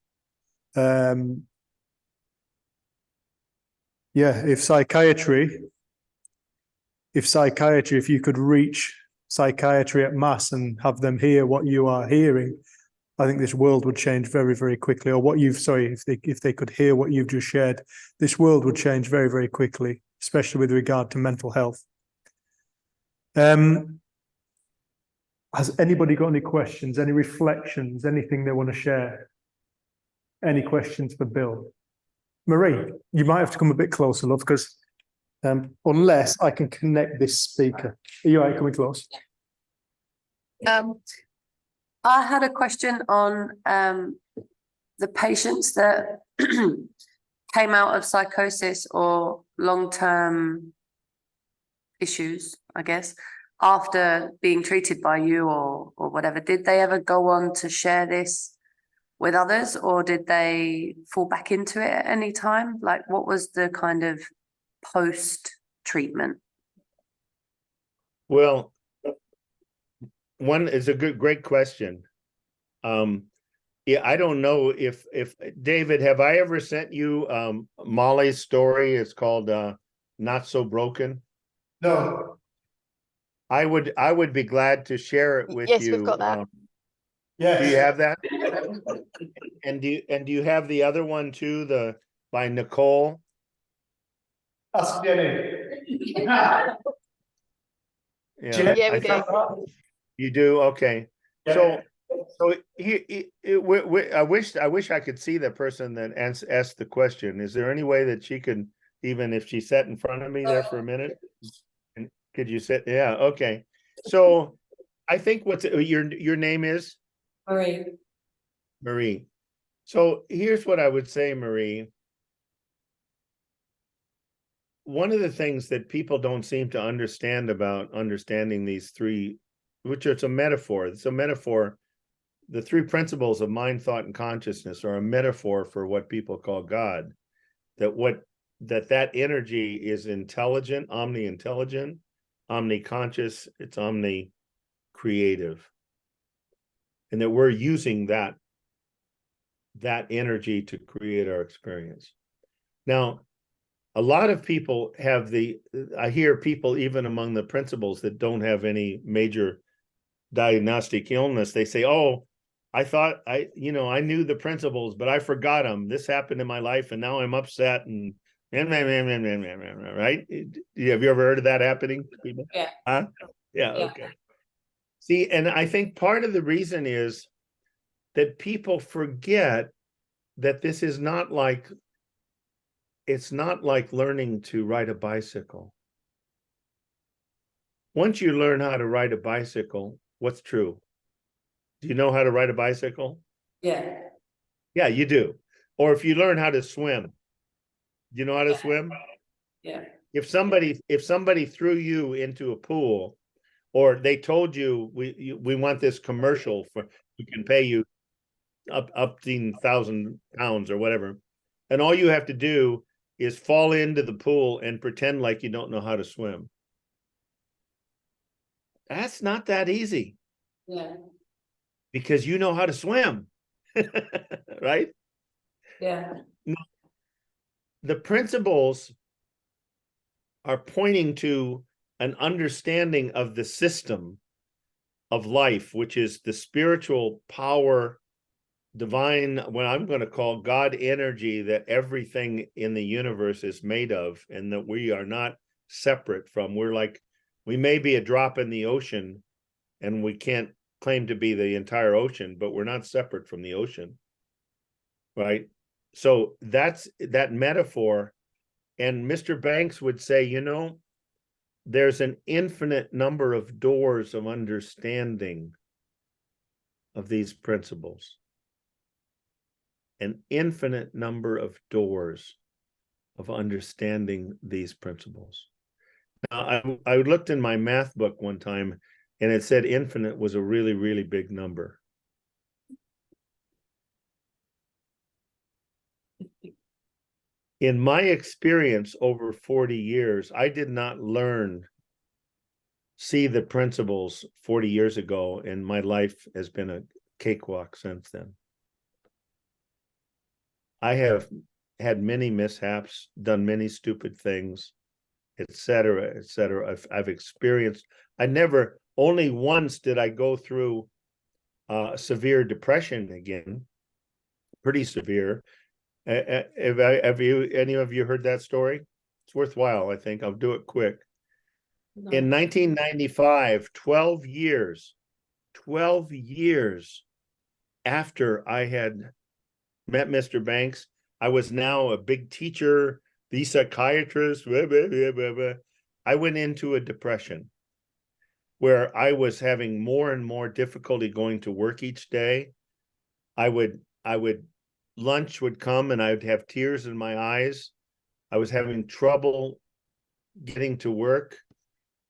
If you could reach psychiatry at mass and have them hear what you are hearing, I think this world would change very, very quickly. Or what you've, sorry, if they could hear what you've just shared, this world would change very, very quickly, especially with regard to mental health. Has anybody got any questions, any reflections, anything they want to share? Any questions for Bill? Marie, you might have to come a bit closer, love, because unless I can connect this speaker. Are you all right coming close? I had a question on the patients that came out of psychosis or long-term issues, I guess, after being treated by you or whatever. Did they ever go on to share this with others, or did they fall back into it at any time? Like, what was the kind of post-treatment? Well, one is a great question. Yeah, I don't know if David, have I ever sent you Molly's story? It's called Not So Broken. No. I would be glad to share it with you. Yes, we've got that. Yes. Do you have that? And do you have the other one too, by Nicole? Ask Jenny. Yeah, Yeah, we do. You do? Okay. Yeah. So I wish I could see the person that asked the question. Is there any way that she could, even if she sat in front of me there for a minute? And could you sit? Yeah, okay. So I think what's your name is? Marie. So here's what I would say, Marie. One of the things that people don't seem to understand about understanding these three, which it's a metaphor. It's a metaphor. The three principles of mind, thought, and consciousness are a metaphor for what people call God. That energy is intelligent, omni-intelligent, omni-conscious, it's omni-creative. And that we're using that energy to create our experience. Now, a lot of people have I hear people even among the principles that don't have any major diagnostic illness, they say, oh, I thought I knew the principles, but I forgot them. This happened in my life and now I'm upset and right? Have you ever heard of that happening to people? Yeah. Huh? Yeah, okay. See, and I think part of the reason is that people forget that this is not like, it's not like learning to ride a bicycle. Once you learn how to ride a bicycle, what's true? Do you know how to ride a bicycle? Yeah. Yeah, you do. Or if you learn how to swim, do you know how to swim? Yeah. If somebody threw you into a pool, or they told you we want this commercial for, we can pay you up to 1,000 pounds or whatever, and all you have to do is fall into the pool and pretend like you don't know how to swim. That's not that easy. Yeah. Because you know how to swim, right? Yeah. The principles are pointing to an understanding of the system of life, which is the spiritual power, divine, what I'm going to call God energy, that everything in the universe is made of, and that we are not separate from. We may be a drop in the ocean, and we can't claim to be the entire ocean, but we're not separate from the ocean, right? So that's that metaphor. And Mr. Banks would say, there's an infinite number of doors of understanding of these principles. An infinite number of doors of understanding these principles. Now, I looked in my math book one time, and it said infinite was a really, really big number. In my experience over 40 years, I did not see the principles 40 years ago, and my life has been a cakewalk since then. I have had many mishaps, done many stupid things, etc., etc. I've experienced, only once did I go through severe depression again, pretty severe. Have any of you heard that story? It's worthwhile, I think. I'll do it quick. No. In 1995, 12 years after I had met Mr. Banks, I was now a big teacher, the psychiatrist, blah, blah, blah, blah, blah. I went into a depression where I was having more and more difficulty going to work each day. Lunch would come and I would have tears in my eyes. I was having trouble getting to work.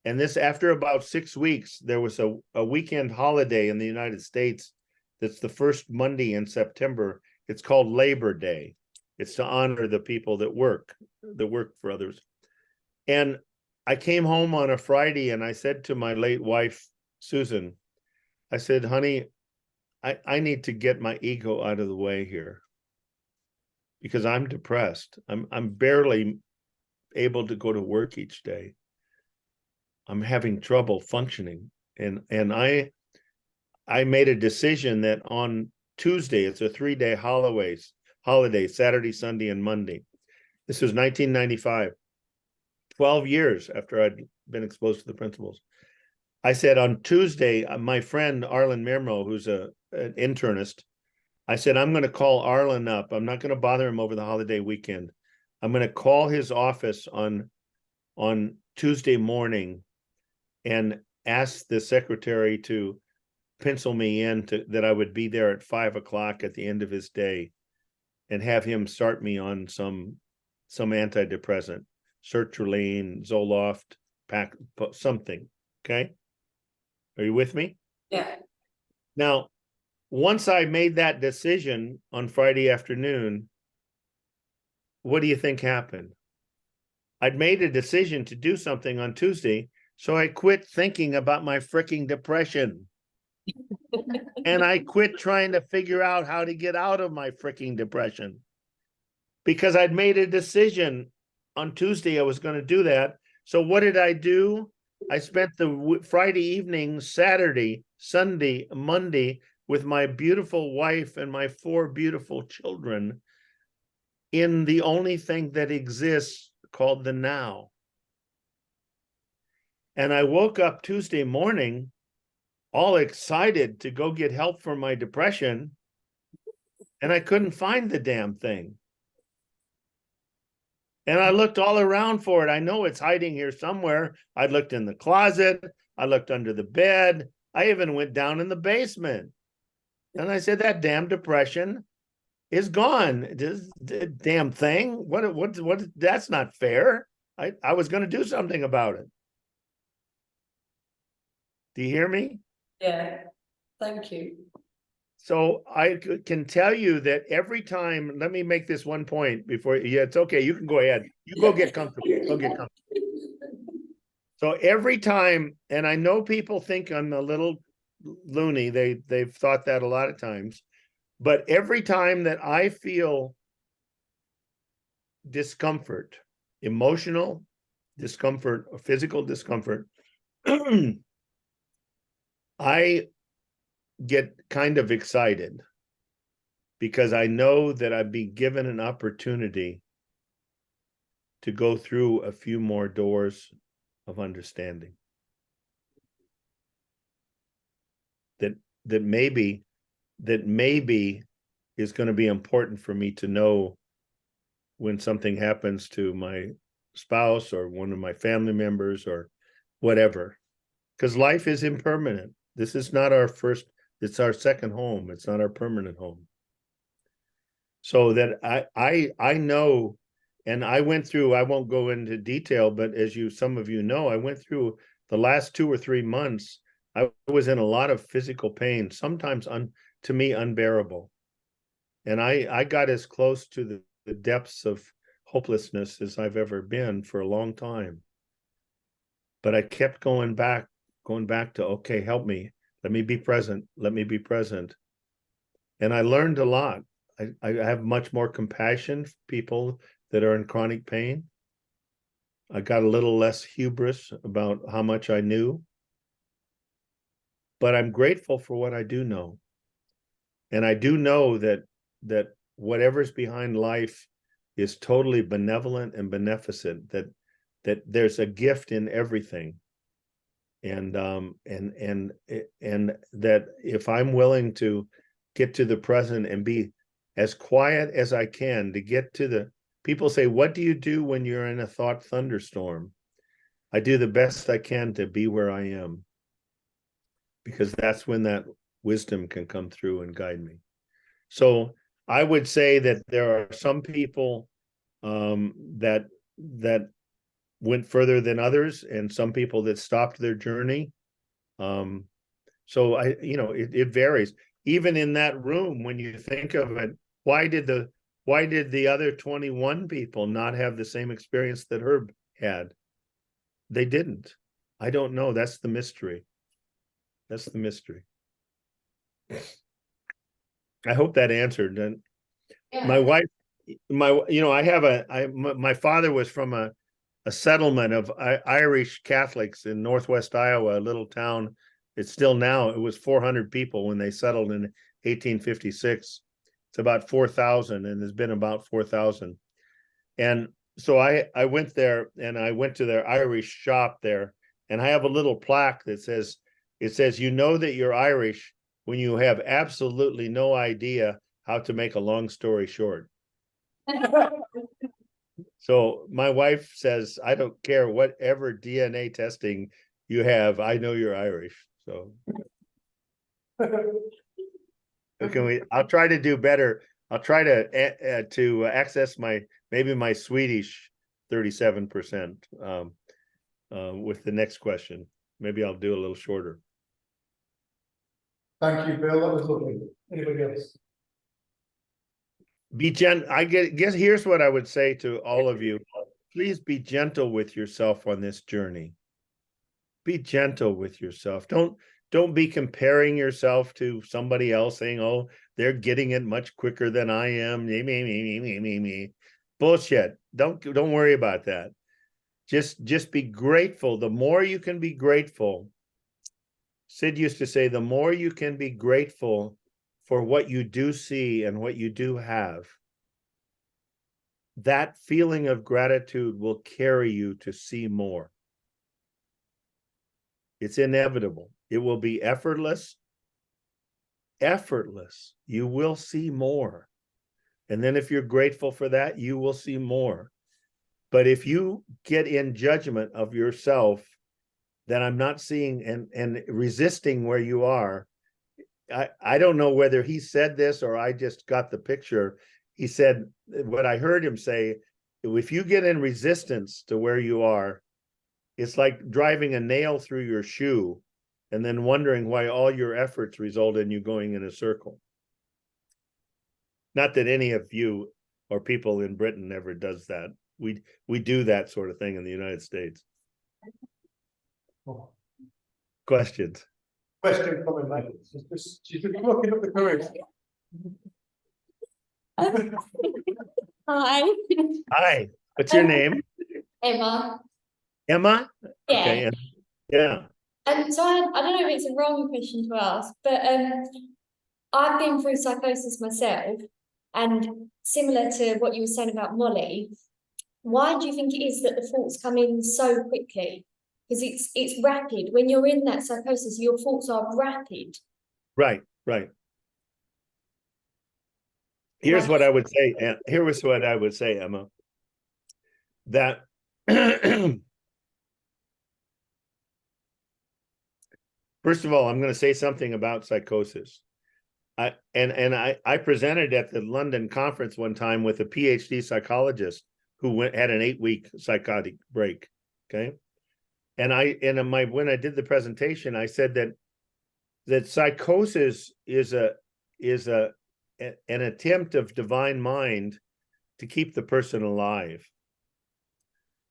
And this, after about 6 weeks, there was a weekend holiday in the United States. That's the first Monday in September. It's called Labor Day. It's to honor the people that work for others. And I came home on a Friday and I said to my late wife, Susan, I said, honey, I need to get my ego out of the way here because I'm depressed. I'm barely able to go to work each day. I'm having trouble functioning. And I made a decision that on Tuesday, it's a 3-day holiday, Saturday, Sunday, and Monday. This was 1995, 12 years after I'd been exposed to the principles. I said on Tuesday, my friend Arlen Mirmo, who's an internist, I said, I'm going to call Arlen up. I'm not going to bother him over the holiday weekend. I'm going to call his office on Tuesday morning and ask the secretary to pencil me in that I would be there at 5 o'clock at the end of his day and have him start me on some antidepressant, sertraline, Zoloft, something. Okay. Are you with me? Yeah. Now, once I made that decision on Friday afternoon, what do you think happened? I'd made a decision to do something on Tuesday, so I quit thinking about my freaking depression. And I quit trying to figure out how to get out of my freaking depression. Because I'd made a decision on Tuesday I was going to do that. So what did I do? I spent the Friday evening, Saturday, Sunday, Monday with my beautiful wife and my 4 beautiful children in the only thing that exists called the now. And I woke up Tuesday morning all excited to go get help for my depression, and I couldn't find the damn thing. And I looked all around for it. I know it's hiding here somewhere. I looked in the closet. I looked under the bed. I even went down in the basement. And I said, that damn depression is gone. This damn thing. What, that's not fair. I was going to do something about it. Do you hear me? Yeah. Thank you. So I can tell you that every time, let me make this one point before, yeah, it's okay. You can go ahead. You go get comfortable. Go get comfortable. So every time, and I know people think I'm a little loony. They've thought that a lot of times, but every time that I feel discomfort, emotional discomfort or physical discomfort, I get kind of excited because I know that I've been given an opportunity to go through a few more doors of understanding. That maybe is going to be important for me to know when something happens to my spouse or one of my family members or whatever, because life is impermanent. This is not our first, it's our second home. It's not our permanent home. So that I know, and I went through, I won't go into detail, but as some of you know, I went through the last 2 or 3 months. I was in a lot of physical pain, sometimes to me unbearable. And I got as close to the depths of hopelessness as I've ever been for a long time. But I kept going back to, okay, help me. Let me be present. Let me be present. And I learned a lot. I have much more compassion for people that are in chronic pain. I got a little less hubris about how much I knew. But I'm grateful for what I do know. And I do know that whatever's behind life is totally benevolent and beneficent, that there's a gift in everything. And that if I'm willing to get to the present and be as quiet as I can to get to the people say, what do you do when you're in a thought thunderstorm? I do the best I can to be where I am, because that's when that wisdom can come through and guide me. So I would say that there are some people that went further than others, and some people that stopped their journey. So it varies. Even in that room, when you think of it, why did the other 21 people not have the same experience that Herb had? They didn't. I don't know. That's the mystery. That's the mystery. I hope that answered. And my wife, my father was from a settlement of Irish Catholics in Northwest Iowa, a little town. It's still now, it was 400 people when they settled in 1856. It's about 4,000, and there's been about 4,000. And so I went there, and I went to their Irish shop there, and I have a little plaque that says, you know that you're Irish when you have absolutely no idea how to make a long story short. So my wife says, I don't care whatever DNA testing you have, I know you're Irish. So I'll try to do better. I'll try to access maybe my Swedish 37% with the next question. Maybe I'll do a little shorter. Thank you, Bill. That was lovely. Anybody else? Be gentle. Guess here's what I would say to all of you. Please be gentle with yourself on this journey. Be gentle with yourself. Don't be comparing yourself to somebody else, saying, oh, they're getting it much quicker than I am. Me. Bullshit. Don't worry about that. Just be grateful. The more you can be grateful. Sid used to say, the more you can be grateful for what you do see and what you do have, that feeling of gratitude will carry you to see more. It's inevitable. It will be effortless. Effortless. You will see more. And then if you're grateful for that, you will see more. But if you get in judgment of yourself that I'm not seeing and resisting where you are, I don't know whether he said this or I just got the picture. He said, what I heard him say, if you get in resistance to where you are, it's like driving a nail through your shoe and then wondering why all your efforts result in you going in a circle. Not that any of you or people in Britain ever does that. We do that sort of thing in the United States. Oh. Questions? Question coming later. She's just looking at the career. Hi. Hi. What's your name? Emma. Emma? Yeah. Okay. Yeah. So I don't know if it's a wrong question to ask, but I've been through psychosis myself, and similar to what you were saying about Molly, why do you think it is that the thoughts come in so quickly? Because it's rapid. When you're in that psychosis, your thoughts are rapid. Right. Here's what I would say. Here was what I would say, Emma. That first of all, I'm going to say something about psychosis. I presented at the London conference one time with a PhD psychologist who had an 8-week psychotic break. Okay. And when I did the presentation, I said that psychosis is an attempt of divine mind to keep the person alive,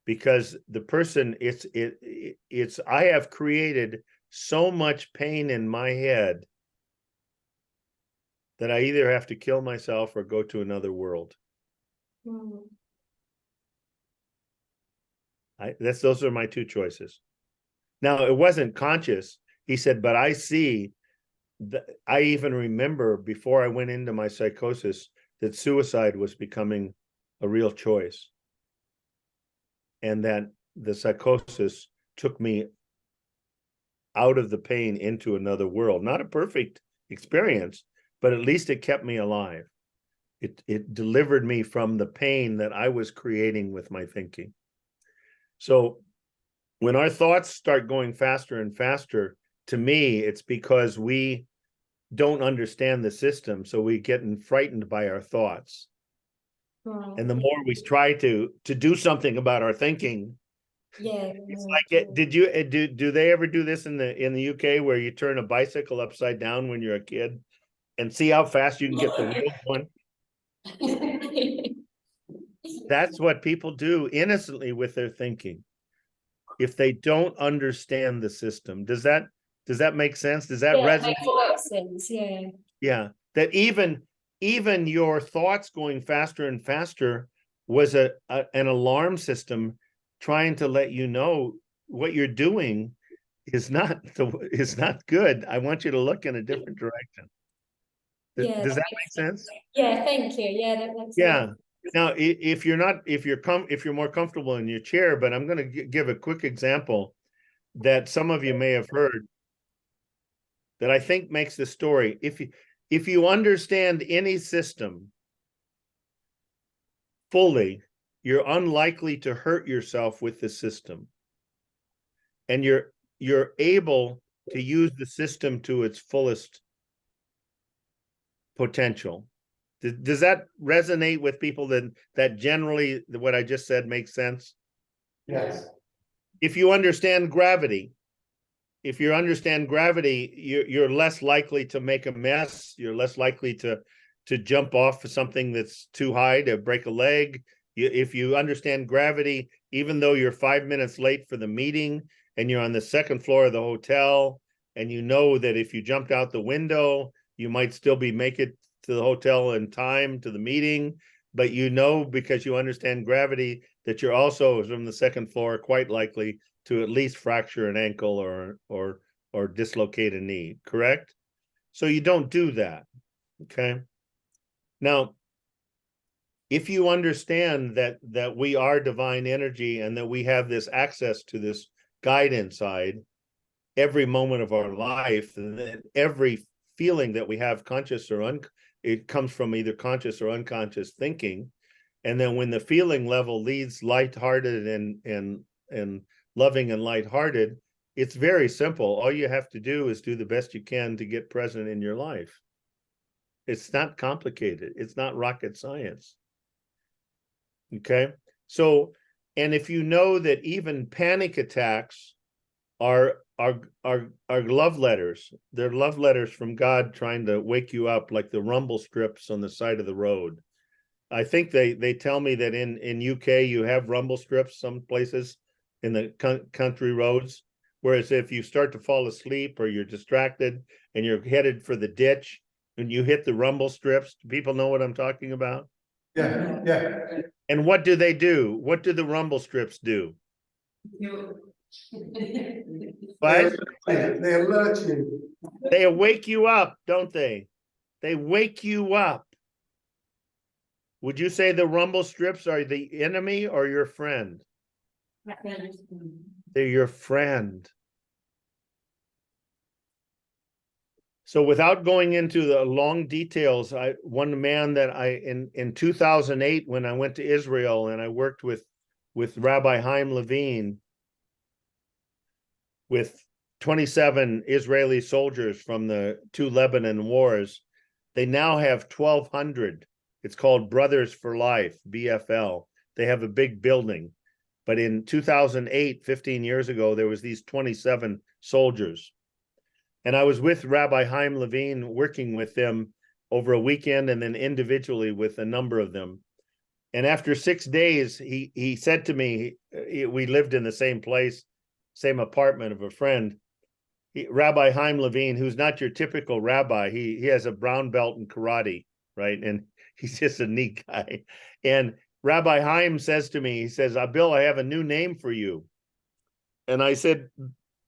because the person it's I have created so much pain in my head that I either have to kill myself or go to another world. Those are my two choices. Now, it wasn't conscious. He said, but I see I even remember before I went into my psychosis that suicide was becoming a real choice. And that the psychosis took me out of the pain into another world. Not a perfect experience, but at least it kept me alive. It delivered me from the pain that I was creating with my thinking. So when our thoughts start going faster and faster, to me, it's because we don't understand the system. So we get frightened by our thoughts. And the more we try to do something about our thinking, it's like do they ever do this in the UK where you turn a bicycle upside down when you're a kid and see how fast you can get the wheel going? That's what people do innocently with their thinking. If they don't understand the system, does that make sense? Does that resonate? It makes a lot of sense. Yeah, that even your thoughts going faster and faster was an alarm system trying to let you know what you're doing is not good. I want you to look in a different direction. Does that make sense? Yeah, thank you. Yeah, that makes Yeah. sense. Now, if you're more comfortable in your chair, but I'm going to give a quick example that some of you may have heard that I think makes the story. If you understand any system fully, you're unlikely to hurt yourself with the system, and you're able to use the system to its fullest potential. Does that resonate with people that generally what I just said makes sense? Yes. If you understand gravity, you're less likely to make a mess. You're less likely to jump off of something that's too high to break a leg. If you understand gravity, even though you're 5 minutes late for the meeting and you're on the second floor of the hotel, and you know that if you jumped out the window, you might still make it to the hotel in time to the meeting, but you know, because you understand gravity, that you're also from the second floor quite likely to at least fracture an ankle or dislocate a knee, correct? So you don't do that, okay? Now, if you understand that we are divine energy and that we have this access to this guide inside every moment of our life, and that every feeling that we have, conscious or it comes from either conscious or unconscious thinking, and then when the feeling level leads lighthearted and loving and lighthearted, it's very simple. All you have to do is do the best you can to get present in your life. It's not complicated. It's not rocket science. Okay? So, and if you know that even panic attacks are love letters, they're love letters from God trying to wake you up, like the rumble strips on the side of the road. I think they tell me that in UK you have rumble strips some places in the country roads, whereas if you start to fall asleep or you're distracted and you're headed for the ditch and you hit the rumble strips, do people know what I'm talking about? Yeah, yeah. And what do they do? What do the rumble strips do? What? They alert you. They wake you up, don't they? They wake you up. Would you say the rumble strips are the enemy or your friend? They're your friend. So without going into the long details, one man that in 2008, when I went to Israel and I worked with Rabbi Chaim Levine, with 27 Israeli soldiers from the two Lebanon wars, they now have 1,200. It's called Brothers for Life, BFL. They have a big building. But in 2008, 15 years ago, there was these 27 soldiers. And I was with Rabbi Chaim Levine, working with them over a weekend and then individually with a number of them. And after 6 days, he said to me, we lived in the same place, same apartment of a friend, Rabbi Chaim Levine, who's not your typical rabbi. He has a brown belt in karate, right? And he's just a neat guy. And Rabbi Chaim says to me, he says, Bill, I have a new name for you. And I said,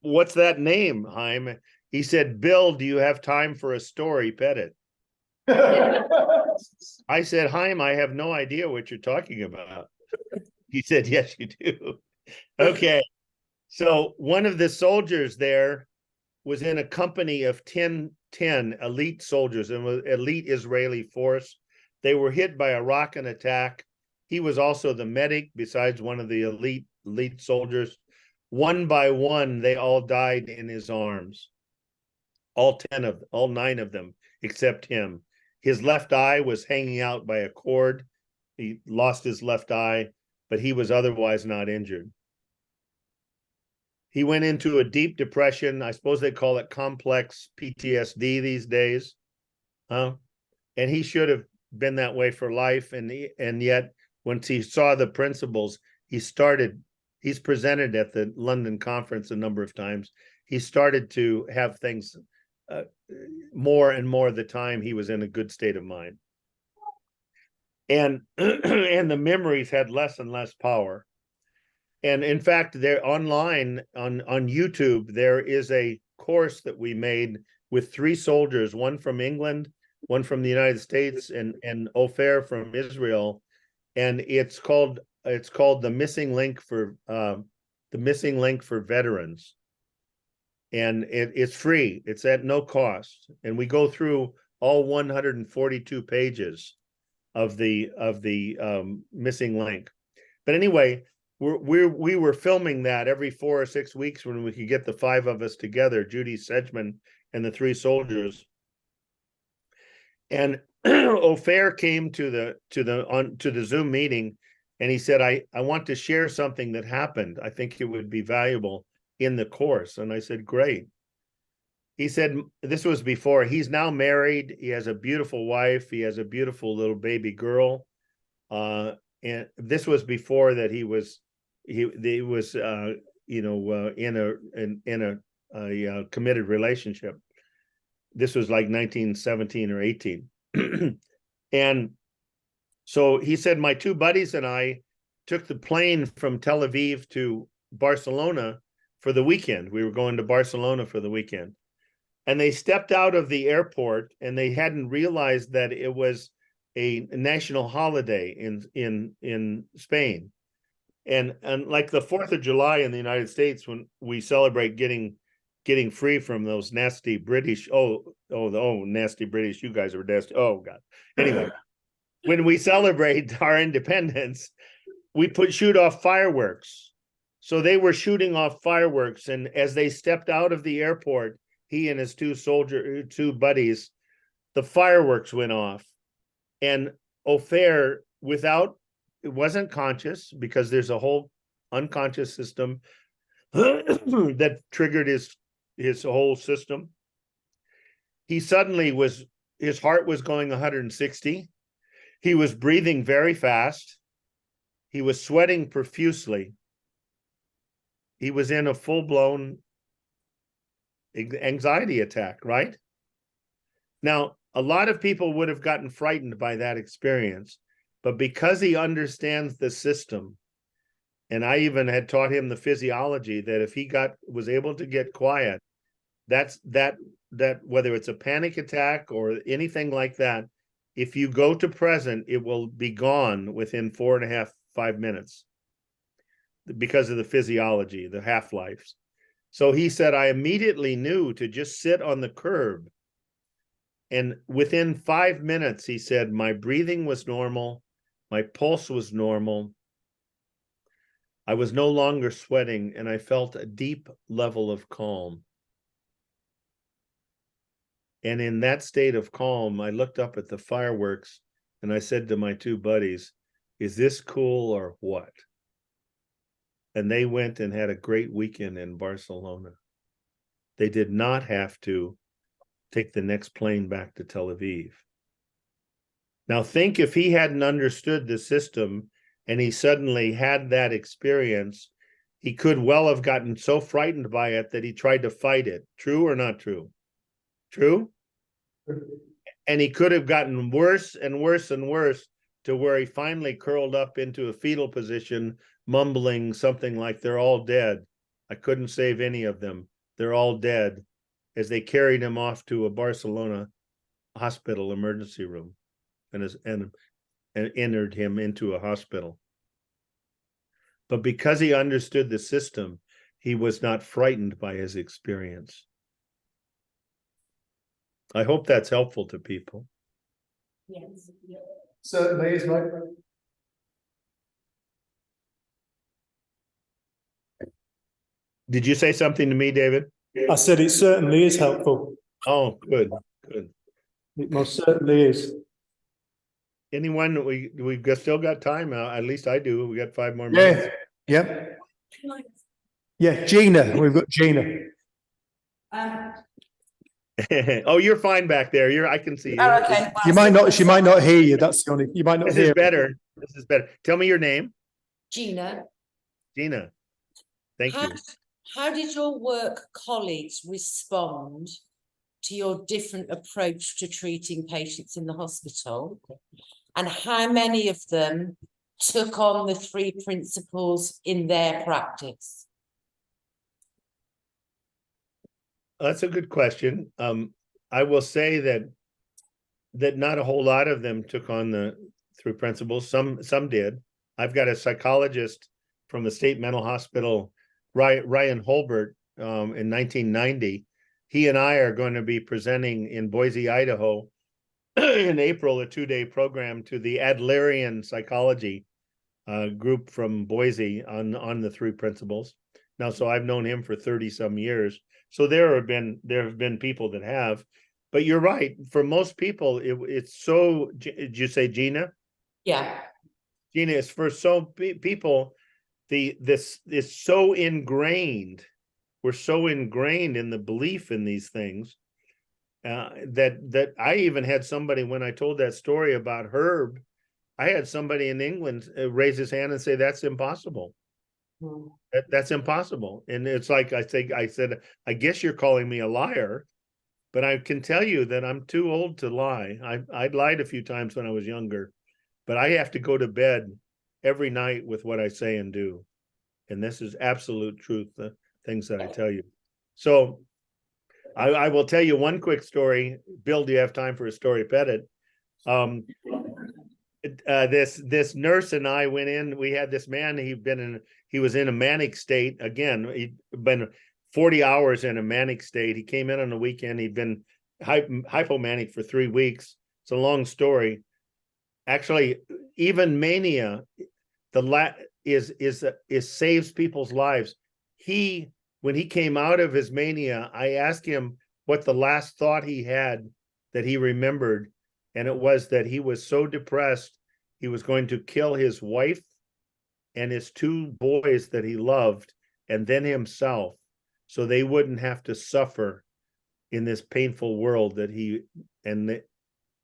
what's that name, Chaim? He said, Bill, do you have time for a story, Pettit? I said, Haim, I have no idea what you're talking about. He said, yes, you do. Okay. So one of the soldiers there was in a company of 10 elite soldiers, and elite Israeli force. They were hit by a rocket attack. He was also the medic, besides one of the elite soldiers. One by one, they all died in his arms. All 9 of them, except him. His left eye was hanging out by a cord. He lost his left eye, but he was otherwise not injured. He went into a deep depression. I suppose they call it complex PTSD these days. And he should have been that way for life. And yet, once he saw the principles, he's presented at the London conference a number of times. He started to have things more and more of the time he was in a good state of mind. And and the memories had less and less power. And in fact, they're online on YouTube. There is a course that we made with 3 soldiers, one from England, one from the United States, and Ofer from Israel. And it's called the Missing Link for Veterans. And it's free. It's at no cost. And we go through all 142 pages of the missing link. But anyway, we were filming that every 4 or 6 weeks when we could get the 5 of us together, Judy Sedgman and the 3 soldiers. And Ofer came to the Zoom meeting, and he said, I want to share something that happened. I think it would be valuable in the course. And I said, great. He said, this was before, he's now married. He has a beautiful wife. He has a beautiful little baby girl. And this was before that he was in a committed relationship. This was like 1917 or 18. And so he said, my 2 buddies and I took the plane from Tel Aviv to Barcelona for the weekend. We were going to Barcelona for the weekend. And they stepped out of the airport, and they hadn't realized that it was a national holiday in Spain. And like the 4th of July in the United States, when we celebrate getting free from those nasty British, nasty British, you guys are nasty. Oh God. Anyway, when we celebrate our independence, we shoot off fireworks. So they were shooting off fireworks, and as they stepped out of the airport, he and his 2 buddies, the fireworks went off. And Ofer, it wasn't conscious, because there's a whole unconscious system that triggered his whole system. He suddenly his heart was going 160. He was breathing very fast. He was sweating profusely. He was in a full-blown anxiety attack, right? Now, a lot of people would have gotten frightened by that experience, but because he understands the system, and I even had taught him the physiology, that if he was able to get quiet, that whether it's a panic attack or anything like that, if you go to present, it will be gone within 4.5, 5 minutes because of the physiology, the half-lives. So he said, I immediately knew to just sit on the curb. And within 5 minutes, he said, my breathing was normal. My pulse was normal. I was no longer sweating, and I felt a deep level of calm. And in that state of calm, I looked up at the fireworks, and I said to my 2 buddies, is this cool or what? And they went and had a great weekend in Barcelona. They did not have to take the next plane back to Tel Aviv. Now think if he hadn't understood the system and he suddenly had that experience, he could well have gotten so frightened by it that he tried to fight it. True or not true? True? And he could have gotten worse and worse and worse to where he finally curled up into a fetal position, mumbling something like, they're all dead. I couldn't save any of them. They're all dead. as they carried him off to a Barcelona hospital emergency room and entered him into a hospital. But because he understood the system, he was not frightened by his experience. I hope that's helpful to people. Yes. Certainly is, mate. Did you say something to me, David? I said it certainly is helpful. Oh, good, good. It most certainly is. Anyone, we've still got time now. At least I do. We got 5 more minutes. Yeah. Yeah, Gina. We've got Gina. Oh, you're fine back there. I can see you. Oh, okay. You might not. She might not hear you. That's the only. You might not This hear. is better. This is better. Tell me your name. Gina, Gina. Thank you. how did your work colleagues respond to your different approach to treating patients in the hospital? And how many of them took on the 3 principles in their practice? That's a good question. I will say that not a whole lot of them took on the 3 principles. Some did. I've got a psychologist from the state mental hospital, Ryan Holbert, in 1990. He and I are going to be presenting in Boise, Idaho, in April, a 2-day program to the Adlerian psychology group from Boise on the 3 principles. Now, so I've known him for 30 some years. So there have been people that have, but you're right. For most people, it's so. Did you say Gina? Yeah. Gina, is for people. This is so ingrained. We're so ingrained in the belief in these things that I even had somebody, when I told that story about Herb, I had somebody in England raise his hand and say that's impossible. That's impossible. And it's like I said, I guess you're calling me a liar, but I can tell you that I'm too old to lie. I'd lied a few times when I was younger, but I have to go to bed every night with what I say and do. And this is absolute truth, the things that I tell you. So I will tell you one quick story. Bill, do you have time for a story, Pettit? This nurse and I went in. We had this man. He was in a manic state. Again, he'd been 40 hours in a manic state. He came in on the weekend. He'd been hypomanic for 3 weeks. It's a long story. Actually, even mania, is saves people's lives. When he came out of his mania, I asked him what the last thought he had that he remembered. And it was that he was so depressed, he was going to kill his wife and his 2 boys that he loved, and then himself, so they wouldn't have to suffer in this painful world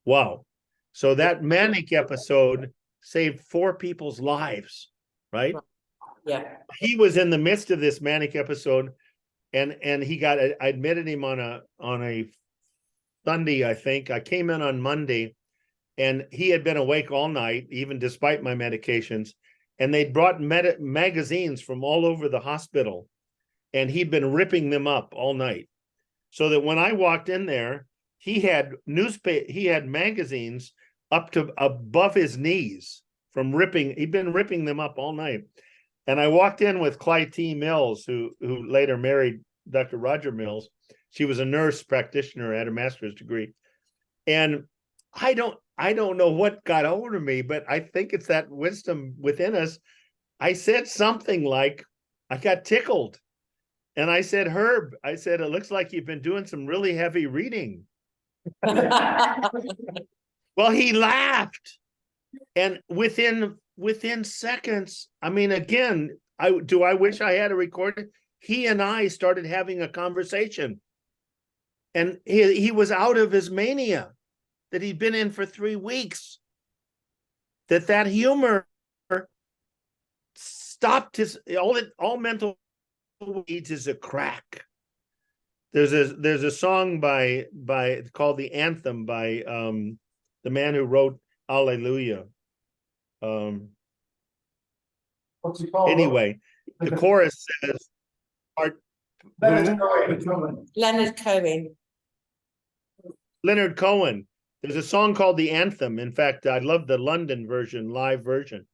wow. So that manic episode saved 4 people's lives, right? Yeah. He was in the midst of this manic episode, and I admitted him on a Sunday, I think. I came in on Monday, and he had been awake all night, even despite my medications. And they'd brought magazines from all over the hospital, and he'd been ripping them up all night. So that when I walked in there, he had magazines up to above his knees from ripping. He'd been ripping them up all night. And I walked in with Clytie Mills, who later married Dr. Roger Mills. She was a nurse practitioner, had a master's degree. And I don't know what got over me, but I think it's that wisdom within us. I said something like, I got tickled. And I said, Herb, it looks like you've been doing some really heavy reading. Well, he laughed. And within seconds, I mean, again, I wish I had a recording. He and I started having a conversation. And he was out of his mania that he'd been in for 3 weeks. That humor stopped all mental needs is a crack. There's a song called The Anthem by the man who wrote Alleluia. What's it called? Anyway, the chorus says, Leonard Cohen. Leonard Cohen. There's a song called The Anthem. In fact, I love the London version, live version.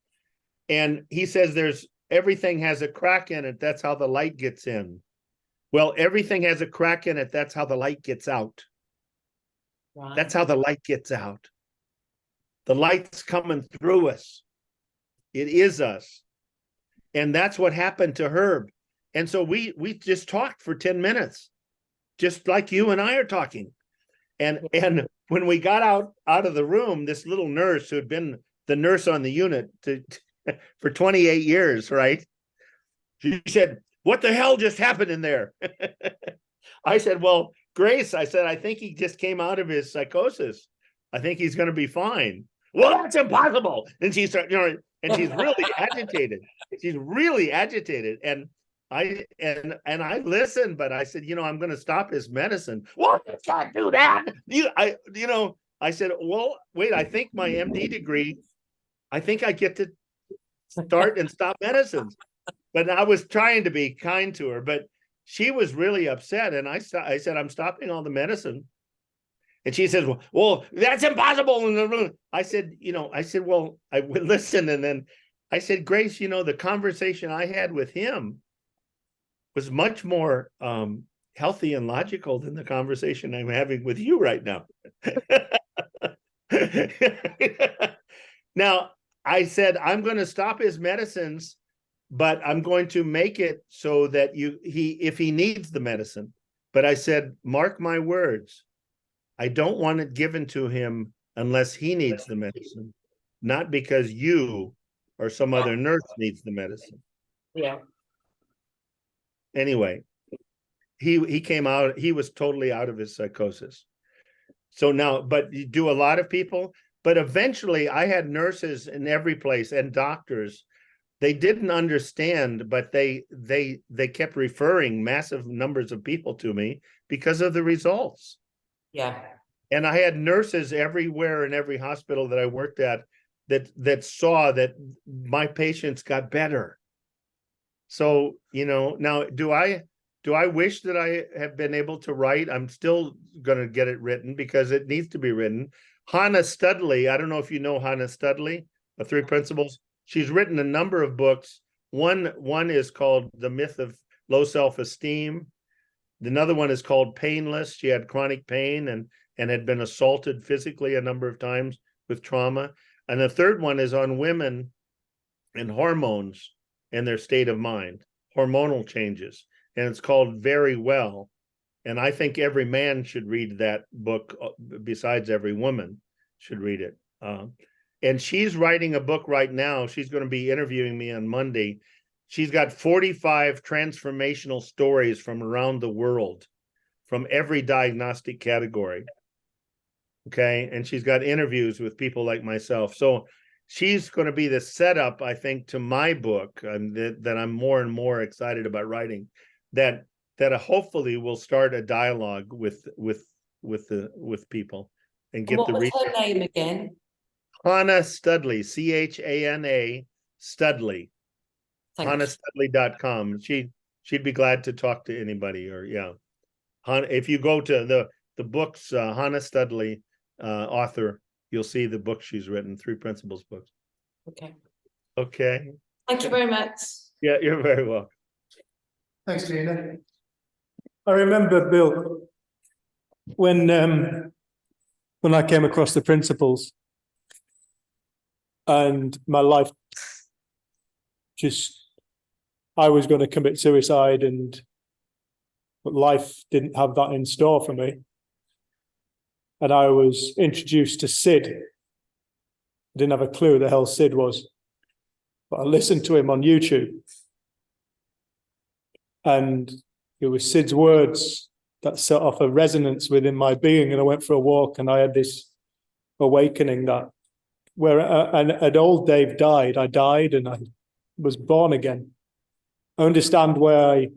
And he says there's everything has a crack in it. That's how the light gets in. Well, everything has a crack in it. That's how the light gets out. Right. That's how the light gets out. The light's coming through us. It is us. And that's what happened to Herb. And so we just talked for 10 minutes, just like you and I are talking. And when we got out of the room, this little nurse who had been the nurse on the unit for 28 years, right? She said, "What the hell just happened in there?" I said, "Well, Grace," I said, "I think he just came out of his psychosis. I think he's going to be fine." "Well, that's impossible." And she started, and she's really agitated. She's really agitated. And I listened, but I said, I'm going to stop his medicine. "Well, you can't do that." I said, "Well, wait, I think my MD degree, I think I get to start and stop medicines." But I was trying to be kind to her, but she was really upset. And I said, "I'm stopping all the medicine." And she says, "Well, that's impossible." I said, "Well, I would listen." And then I said, "Grace, the conversation I had with him was much more healthy and logical than the conversation I'm having with you right now." Now, I said, "I'm going to stop his medicines, but I'm going to make it so that if he needs the medicine." But I said, "Mark my words, I don't want it given to him unless he needs the medicine, not because you or some other nurse needs the medicine." Yeah. Anyway, he came out, he was totally out of his psychosis. So now, but you do a lot of people, but eventually I had nurses in every place and doctors. They didn't understand, but they kept referring massive numbers of people to me because of the results. Yeah. And I had nurses everywhere in every hospital that I worked at that saw that my patients got better. So, now do I wish that I have been able to write? I'm still going to get it written because it needs to be written. Hannah Studley, I don't know if you know Hannah Studley, The Three Principles. She's written a number of books. One is called The Myth of Low Self-Esteem. Another one is called Painless. She had chronic pain and had been assaulted physically a number of times with trauma. And the third one is on women and hormones and their state of mind, hormonal changes. And it's called Very Well. And I think every man should read that book, besides every woman should read it. And she's writing a book right now. She's going to be interviewing me on Monday. She's got 45 transformational stories from around the world, from every diagnostic category. Okay. And she's got interviews with people like myself. So she's going to be the setup, I think, to my book that I'm more and more excited about writing, that hopefully will start a dialogue with people and get What was her name again? Hannah Studley, Chana Studley. HannahStudley.com. She'd be glad to talk to anybody, or if you go to the books, Hannah Studley, author, you'll see the book she's written, Three Principles books. Okay. Thank you very much. Yeah, you're very welcome. Thanks, Gina. I remember, Bill, when I came across the principles and my life I was going to commit suicide, but life didn't have that in store for me. And I was introduced to Sid. I didn't have a clue who the hell Sid was, but I listened to him on YouTube. And it was Sid's words that set off a resonance within my being. And I went for a walk and I had this awakening that where an old Dave died, I died and I was born again. I understand why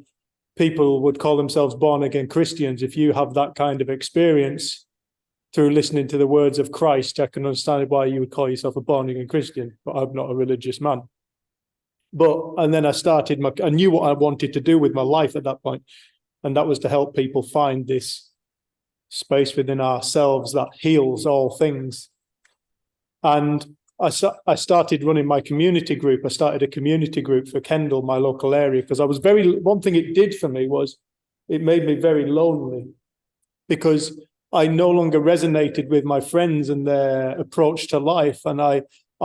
people would call themselves born again Christians. If you have that kind of experience through listening to the words of Christ, I can understand why you would call yourself a born again Christian, but I'm not a religious man. And then I knew what I wanted to do with my life at that point. And that was to help people find this space within ourselves that heals all things. And I started running my community group. I started a community group for Kendal, my local area, because one thing it did for me was it made me very lonely, because I no longer resonated with my friends and their approach to life. And I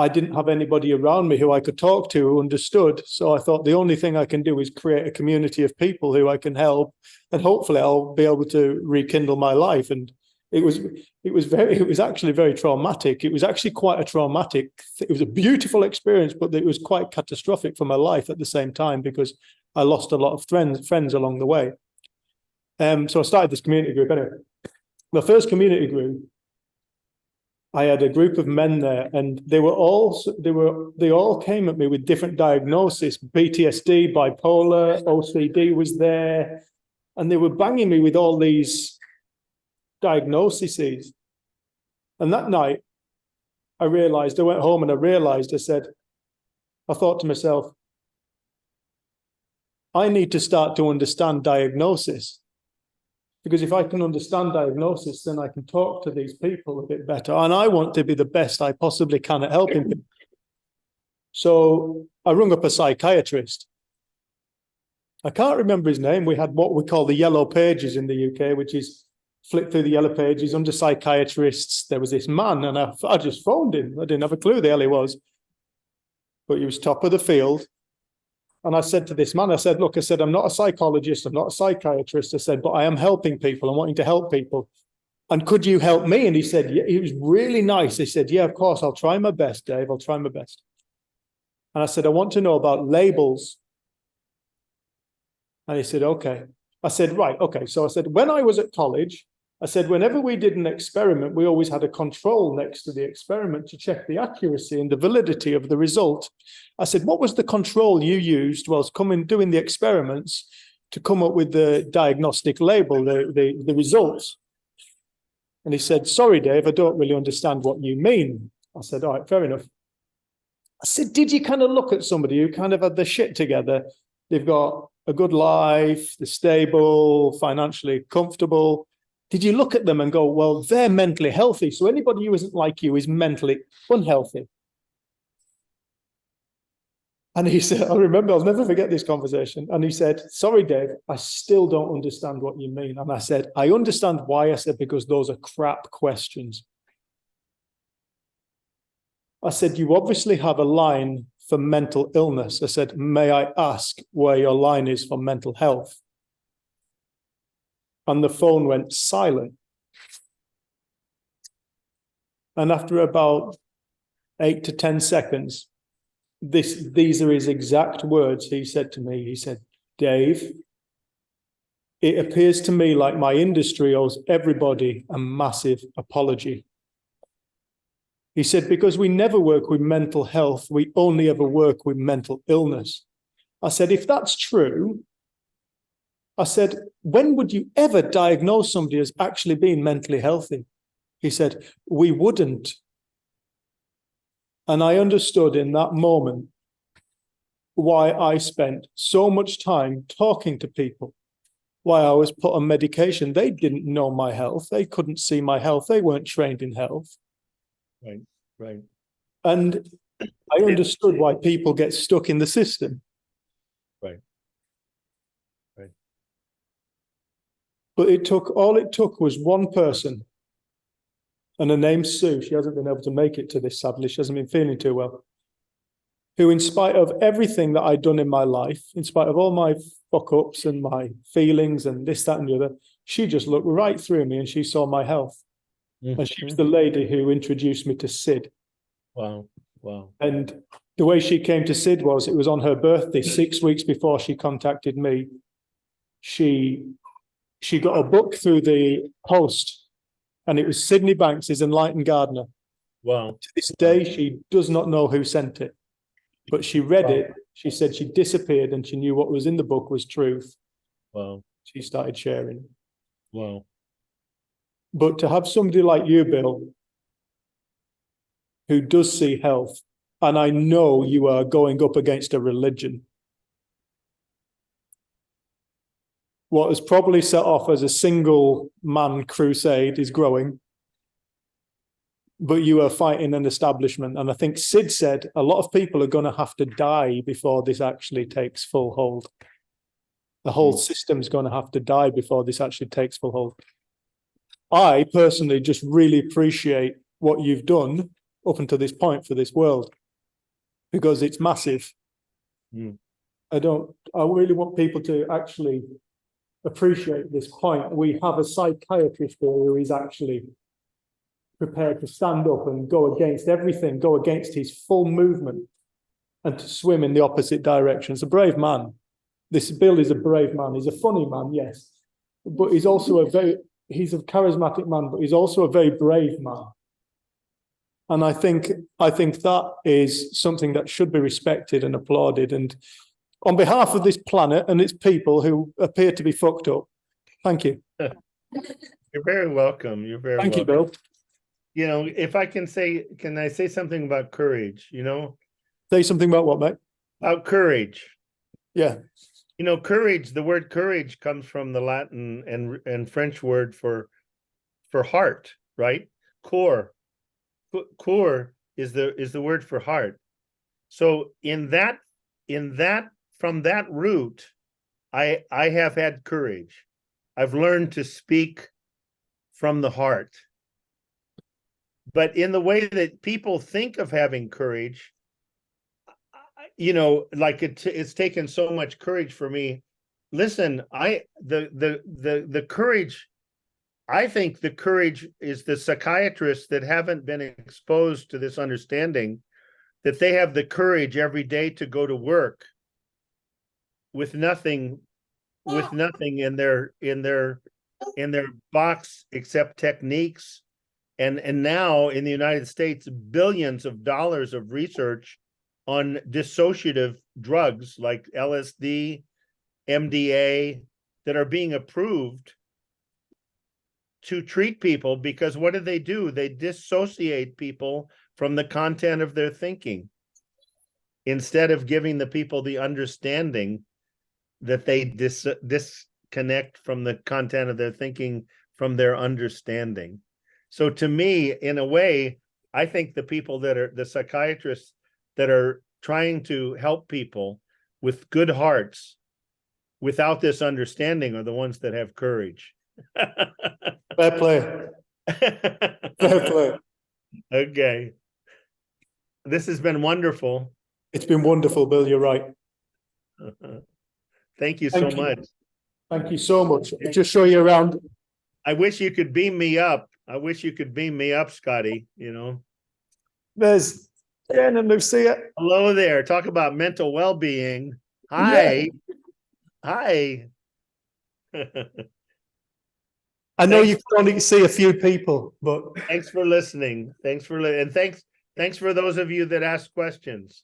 didn't have anybody around me who I could talk to who understood. So I thought the only thing I can do is create a community of people who I can help, and hopefully I'll be able to rekindle my life. And it was actually very traumatic. It was actually quite a traumatic, it was a beautiful experience, but it was quite catastrophic for my life at the same time, because I lost a lot of friends along the way. So I started this community group. Anyway, my first community group, I had a group of men there, and they all came at me with different diagnoses. PTSD, bipolar, OCD was there, and they were banging me with all these diagnoses. And that night, I went home and I thought to myself, I need to start to understand diagnosis. Because if I can understand diagnosis, then I can talk to these people a bit better. And I want to be the best I possibly can at helping people. So I rung up a psychiatrist. I can't remember his name. We had what we call the yellow pages in the UK, which is flick through the yellow pages under psychiatrists. There was this man, and I just phoned him. I didn't have a clue who the hell he was. But he was top of the field. And I said to this man, look, I'm not a psychologist, I'm not a psychiatrist. I said, but I am helping people. I'm wanting to help people. And could you help me? And he said, yeah, he was really nice. He said, yeah, of course, I'll try my best, Dave. I'll try my best. And I said, I want to know about labels. And he said, okay. I said, right, okay. So I said, when I was at college, I said, whenever we did an experiment, we always had a control next to the experiment to check the accuracy and the validity of the result. I said, what was the control you used whilst doing the experiments to come up with the diagnostic label, the results? And he said, sorry, Dave, I don't really understand what you mean. I said, all right, fair enough. I said, did you kind of look at somebody who kind of had their shit together? They've got a good life, they're stable, financially comfortable. Did you look at them and go, well, they're mentally healthy, so anybody who isn't like you is mentally unhealthy? And he said, I'll never forget this conversation. And he said, sorry, Dave, I still don't understand what you mean. And I said, I understand why. I said, because those are crap questions. I said, you obviously have a line for mental illness. I said, may I ask where your line is for mental health? And the phone went silent. And after about 8 to 10 seconds, these are his exact words. He said to me, he said, Dave, it appears to me like my industry owes everybody a massive apology. He said, because we never work with mental health, we only ever work with mental illness. I said, if that's true, I said, when would you ever diagnose somebody as actually being mentally healthy? He said, we wouldn't. And I understood in that moment why I spent so much time talking to people, why I was put on medication. They didn't know my health. They couldn't see my health. They weren't trained in health. Right. And I understood why people get stuck in the system. Right. But all it took was one person, and her name's Sue. She hasn't been able to make it to this, sadly. She hasn't been feeling too well. Who, in spite of everything that I'd done in my life, in spite of all my fuck-ups and my feelings and this, that, and the other, she just looked right through me and she saw my health. Mm-hmm. And she was the lady who introduced me to Sid. Wow. And the way she came to Sid was, it was on her birthday, 6 weeks before she contacted me. She got a book through the post, and it was Sydney Banks' Enlightened Gardener. Wow. To this day, she does not know who sent it, but she read it. She said she disappeared and she knew what was in the book was truth. Wow. She started sharing. Wow. But to have somebody like you, Bill, who does see health, and I know you are going up against a religion. what has probably set off as a single man crusade is growing. But you are fighting an establishment. And I think Sid said a lot of people are going to have to die before this actually takes full hold. The whole system's going to have to die before this actually takes full hold. I personally just really appreciate what you've done up until this point for this world, because it's massive. I really want people to actually appreciate this point. We have a psychiatrist here who is actually prepared to stand up and go against everything, go against his full movement and to swim in the opposite direction. It's a brave man. This Bill is a brave man. He's a funny man, yes, but he's also he's a charismatic man, but he's also a very brave man. And I think that is something that should be respected and applauded. And on behalf of this planet and its people who appear to be fucked up, thank you. You're very welcome. You're very welcome. Thank you, Bill. You know, if I can I say something about courage, you know? Say something about what, mate? About courage. Yeah. You know, courage, the word courage comes from the Latin and French word for heart, right? Core. Core is the word for heart. So from that root, I have had courage. I've learned to speak from the heart. But in the way that people think of having courage, you know, like it's taken so much courage for me. Listen, the courage, I think the courage is the psychiatrists that haven't been exposed to this understanding that they have the courage every day to go to work with nothing in their box except techniques. And now in the United States, billions of dollars of research on dissociative drugs like LSD, MDA, that are being approved to treat people, because what do? They dissociate people from the content of their thinking instead of giving the people the understanding that they disconnect from the content of their thinking from their understanding. So to me, in a way, I think the people that are the psychiatrists that are trying to help people with good hearts without this understanding are the ones that have courage. Fair play. Fair play. Okay. This has been wonderful. It's been wonderful, Bill. You're right. Thank you so much. Thank you so much. I'll just show you around. I wish you could beam me up. Scotty, you know. There's Jen and Lucia. Hello there. Talk about mental well-being. Hi. Yeah. Hi. I know you can only see a few people, but thanks for listening. Thanks for those of you that asked questions.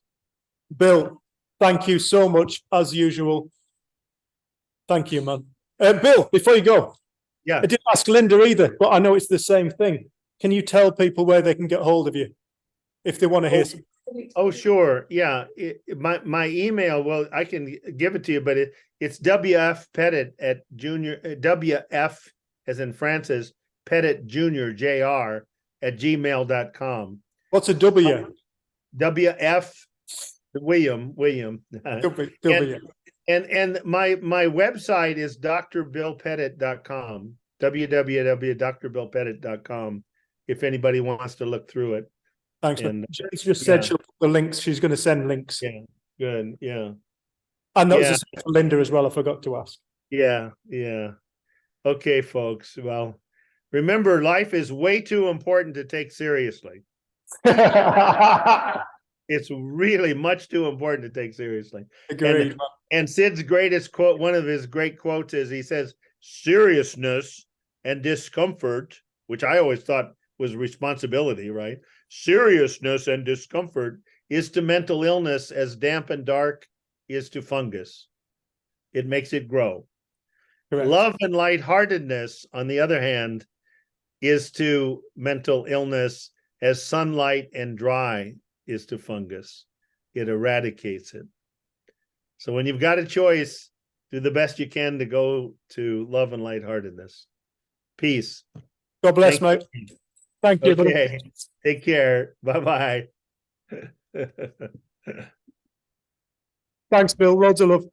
Bill, thank you so much as usual. Thank you, man. Bill, before you go, yeah, I didn't ask Linda either, but I know it's the same thing. Can you tell people where they can get hold of you if they want to hear something? Oh, sure. Yeah. My email, well, I can give it to you, but it's WF Pettit at junior, WF as in Francis, Pettit Jr. Jr. at gmail.com. What's a W? WF, William. W. And my website is drbillpettit.com, www.drbillpettit.com, if anybody wants to look through it. Thanks. She's just said she'll put the links. She's going to send links. Yeah, good. Yeah. And that was the same for Linda as well. I forgot to ask. Yeah. Okay, folks. Well, remember, life is way too important to take seriously. It's really much too important to take seriously. Agreed. And Sid's greatest quote, one of his great quotes is, he says, seriousness and discomfort, which I always thought was responsibility, right? Seriousness and discomfort is to mental illness as damp and dark is to fungus. It makes it grow. Correct. Love and lightheartedness, on the other hand, is to mental illness as sunlight and dry is to fungus. It eradicates it. So when you've got a choice, do the best you can to go to love and lightheartedness. Peace. God bless, Thank mate. Thank you. buddy. Okay. Take care. Bye-bye. Thanks, Bill. Loads of love.